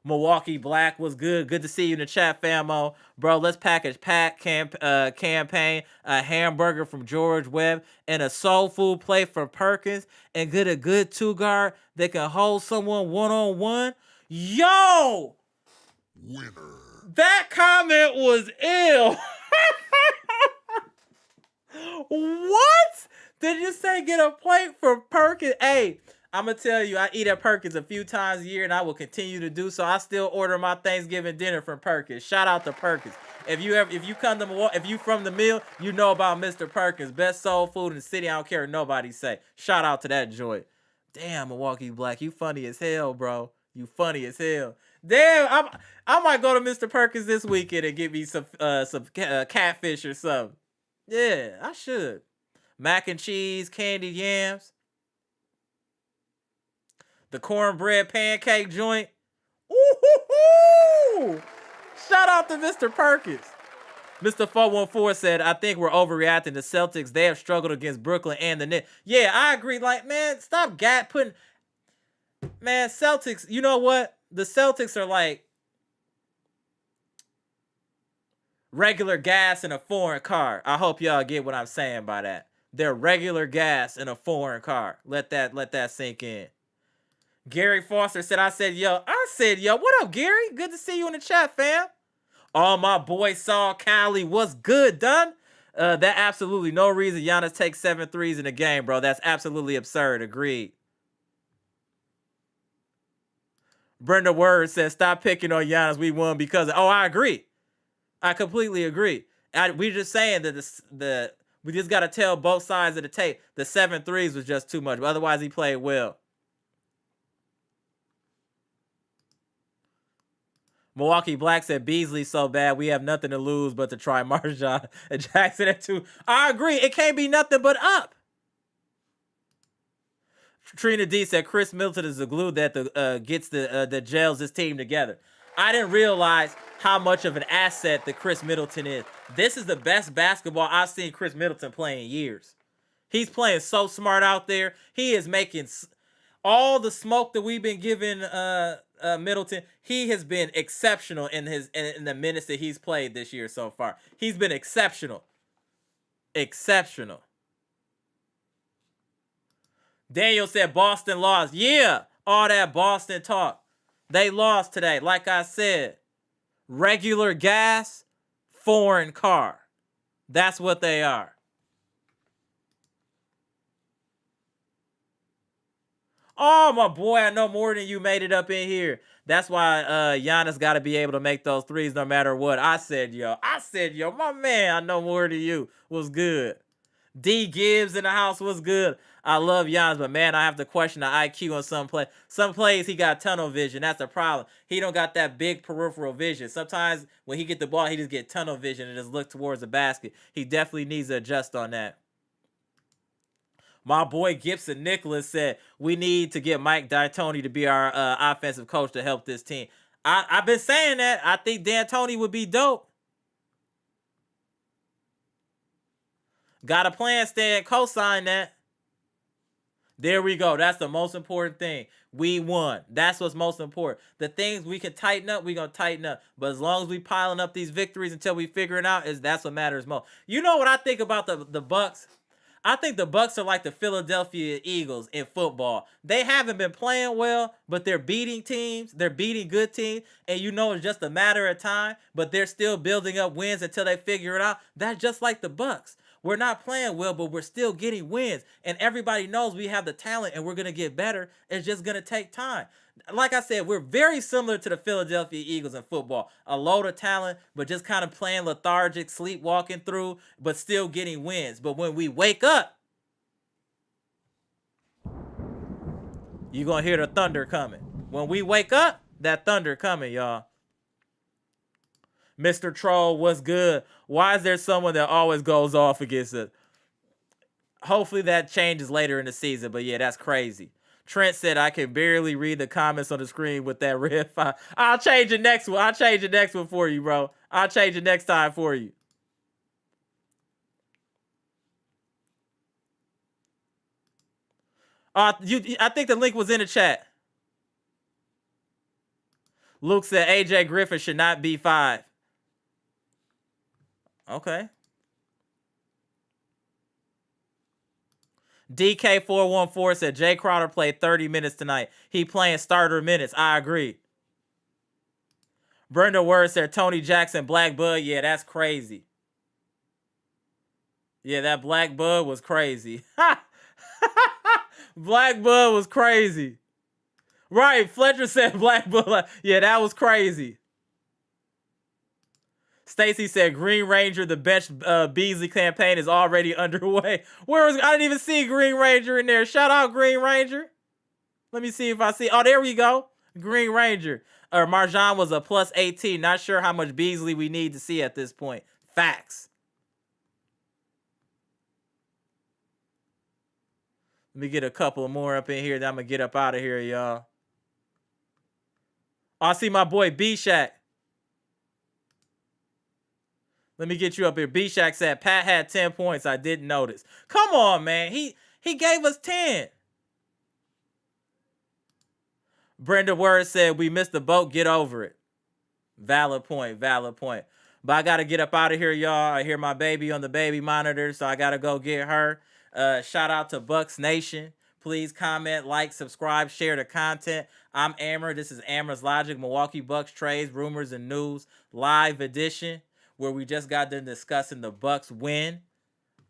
Milwaukee Black was good. Good to see you in the chat, famo. Bro, let's package campaign, a hamburger from George Webb, and a soul food plate from Perkins, and get a good two guard that can hold someone one-on-one. Yo! Winner. That comment was ill. What? Did you say get a plate from Perkins? Hey, I'm going to tell you, I eat at Perkins a few times a year, and I will continue to do so. I still order my Thanksgiving dinner from Perkins. Shout out to Perkins. If you come to Milwaukee, if you from the mill, you know about Mr. Perkins. Best soul food in the city. I don't care what nobody say. Shout out to that joint. Damn, Milwaukee Black, you funny as hell, bro. You funny as hell. Damn, I might go to Mr. Perkins this weekend and get me some catfish or something. Yeah, I should. Mac and cheese, candied yams. The cornbread pancake joint. Ooh! Shout out to Mr. Perkins. Mr. 414 said, I think we're overreacting to Celtics. They have struggled against Brooklyn and the Knicks. Yeah, I agree. Like, man, stop putting... Man, Celtics, you know what? The Celtics are like regular gas in a foreign car. I hope y'all get what I'm saying by that. They're regular gas in a foreign car. Let that sink in. Gary Foster said, I said, yo, what up, Gary? Good to see you in the chat, fam. All my boy Saul Cali, what's good, done? That absolutely no reason Giannis takes 7 threes in a game, bro. That's absolutely absurd. Agreed. Brenda Word says, stop picking on Giannis. We won because of... Oh, I agree. I completely agree. We're just saying that we just got to tell both sides of the tape. The 7 threes was just too much. But otherwise, he played well. Milwaukee Black said Beasley so bad we have nothing to lose but to try Marjan and Jackson at 2. I agree. It can't be nothing but up. Trina D said Chris Middleton is the glue that gets that gels this team together. I didn't realize how much of an asset that Chris Middleton is. This is the best basketball I've seen Chris Middleton play in years. He's playing so smart out there. He is making all the smoke that we've been giving Middleton. He has been exceptional in the minutes that he's played this year so far. He's been exceptional. Exceptional. Daniel said Boston lost. Yeah, all that Boston talk. They lost today. Like I said, regular gas, foreign car. That's what they are. Oh, my boy, I know more than you made it up in here. That's why Giannis got to be able to make those threes no matter what. I said, yo, my man, I know more than you. Was good. D Gibbs in the house was good. I love Giannis, but man, I have to question the IQ on some play. Some plays he got tunnel vision. That's the problem. He don't got that big peripheral vision. Sometimes when he get the ball, he just get tunnel vision and just look towards the basket. He definitely needs to adjust on that. My boy Gibson Nicholas said, we need to get Mike D'Antoni to be our offensive coach to help this team. I've been saying that. I think D'Antoni would be dope. Got a plan, Stan. Co-sign that. There we go. That's the most important thing. We won. That's what's most important. The things we can tighten up, we're going to tighten up. But as long as we piling up these victories until we figure it out, that's what matters most. You know what I think about the Bucks? I think the Bucks are like the Philadelphia Eagles in football. They haven't been playing well, but they're beating teams. They're beating good teams, and you know it's just a matter of time, but they're still building up wins until they figure it out. That's just like the Bucks. We're not playing well, but we're still getting wins, and everybody knows we have the talent, and we're going to get better. It's just going to take time. Like I said, we're very similar to the Philadelphia Eagles in football. A load of talent, but just kind of playing lethargic, sleepwalking through, but still getting wins. But when we wake up, you're going to hear the thunder coming. When we wake up, that thunder coming, y'all. Mr. Troll, what's good? Why is there someone that always goes off against us? Hopefully that changes later in the season, but yeah, that's crazy. Trent said, I can barely read the comments on the screen with that red file. I'll change the next one. I'll change the next one for you, bro. I'll change it next time for you. I think the link was in the chat. Luke said AJ Griffin should not be 5. Okay. DK414 said Jay Crowder played 30 minutes tonight. He playing starter minutes. I agree. Brenda Word said Tony Jackson, Black Bud. Yeah, that's crazy. Yeah, that Black Bud was crazy. Black Bud was crazy. Right, Fletcher said Black Bud. Yeah, that was crazy. Stacy said Green Ranger, the bench Beasley campaign is already underway. I didn't even see Green Ranger in there. Shout out Green Ranger. Let me see if I see. Oh, there we go. Green Ranger. Marjan was a plus 18. Not sure how much Beasley we need to see at this point. Facts. Let me get a couple more up in here. Then I'm going to get up out of here, y'all. Oh, I see my boy B-Shack. Let me get you up here. B-Shack said Pat had 10 points. I didn't notice. Come on, man. He gave us 10. Brenda Word said we missed the boat. Get over it. Valid point. Valid point. But I got to get up out of here, y'all. I hear my baby on the baby monitor, so I got to go get her. Shout out to Bucks Nation. Please comment, like, subscribe, share the content. I'm Amara. This is Amara's Logic, Milwaukee Bucks trades, rumors, and news live edition, where we just got done discussing the Bucks win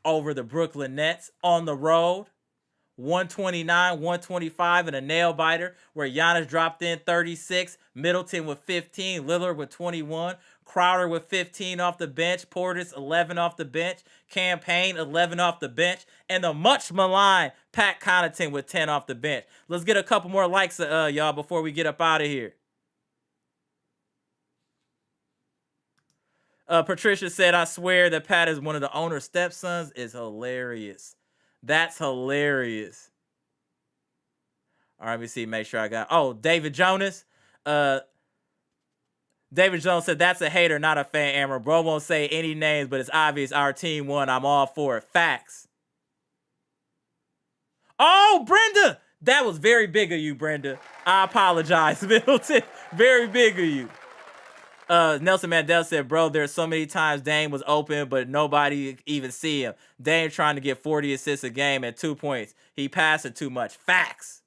over the Brooklyn Nets on the road. 129-125 and a nail biter, where Giannis dropped in 36, Middleton with 15, Lillard with 21, Crowder with 15 off the bench, Portis 11 off the bench, Campaign 11 off the bench, and the much maligned Pat Connaughton with 10 off the bench. Let's get a couple more likes, y'all, before we get up out of here. Patricia said, I swear that Pat is one of the owner's stepsons. Is hilarious. That's hilarious. All right, let me see. Make sure I got... Oh, David Jonas. David Jones said, that's a hater, not a fan, Amber. Bro won't say any names, but it's obvious our team won. I'm all for it. Facts. Oh, Brenda. That was very big of you, Brenda. I apologize, Middleton. Very big of you. Nelson Mandela said, bro, there's so many times Dame was open, but nobody even see him. Dame trying to get 40 assists a game at 2 points. He passing too much. Facts.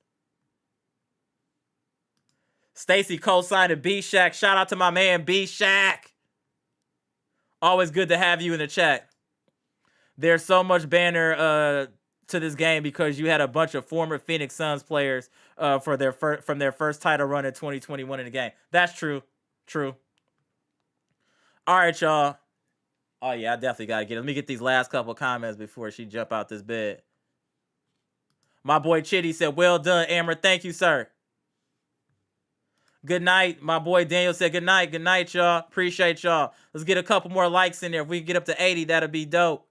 Stacy co-signed B-Shack. Shout out to my man B-Shack. Always good to have you in the chat. There's so much banner to this game because you had a bunch of former Phoenix Suns players from their first title run in 2021 in the game. That's true. True. All right, y'all. Oh, yeah, I definitely got to get it. Let me get these last couple comments before she jump out this bed. My boy Chitty said, well done, Amber. Thank you, sir. Good night. My boy Daniel said, good night. Good night, y'all. Appreciate y'all. Let's get a couple more likes in there. If we can get up to 80, that'll be dope.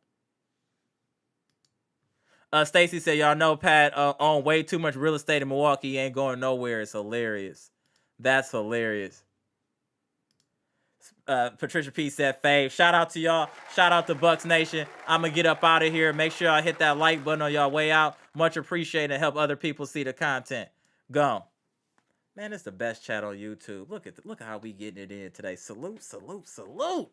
Stacy said, y'all know Pat own way too much real estate in Milwaukee. He ain't going nowhere. It's hilarious. That's hilarious. Patricia P said fave. Shout out to y'all. Shout out to Bucks Nation. I'm gonna get up out of here. Make sure y'all hit that like button on y'all way out. Much appreciated. Help other people see the content. Gone. Man, it's the best chat on YouTube. Look at how we getting it in today. Salute, salute, salute.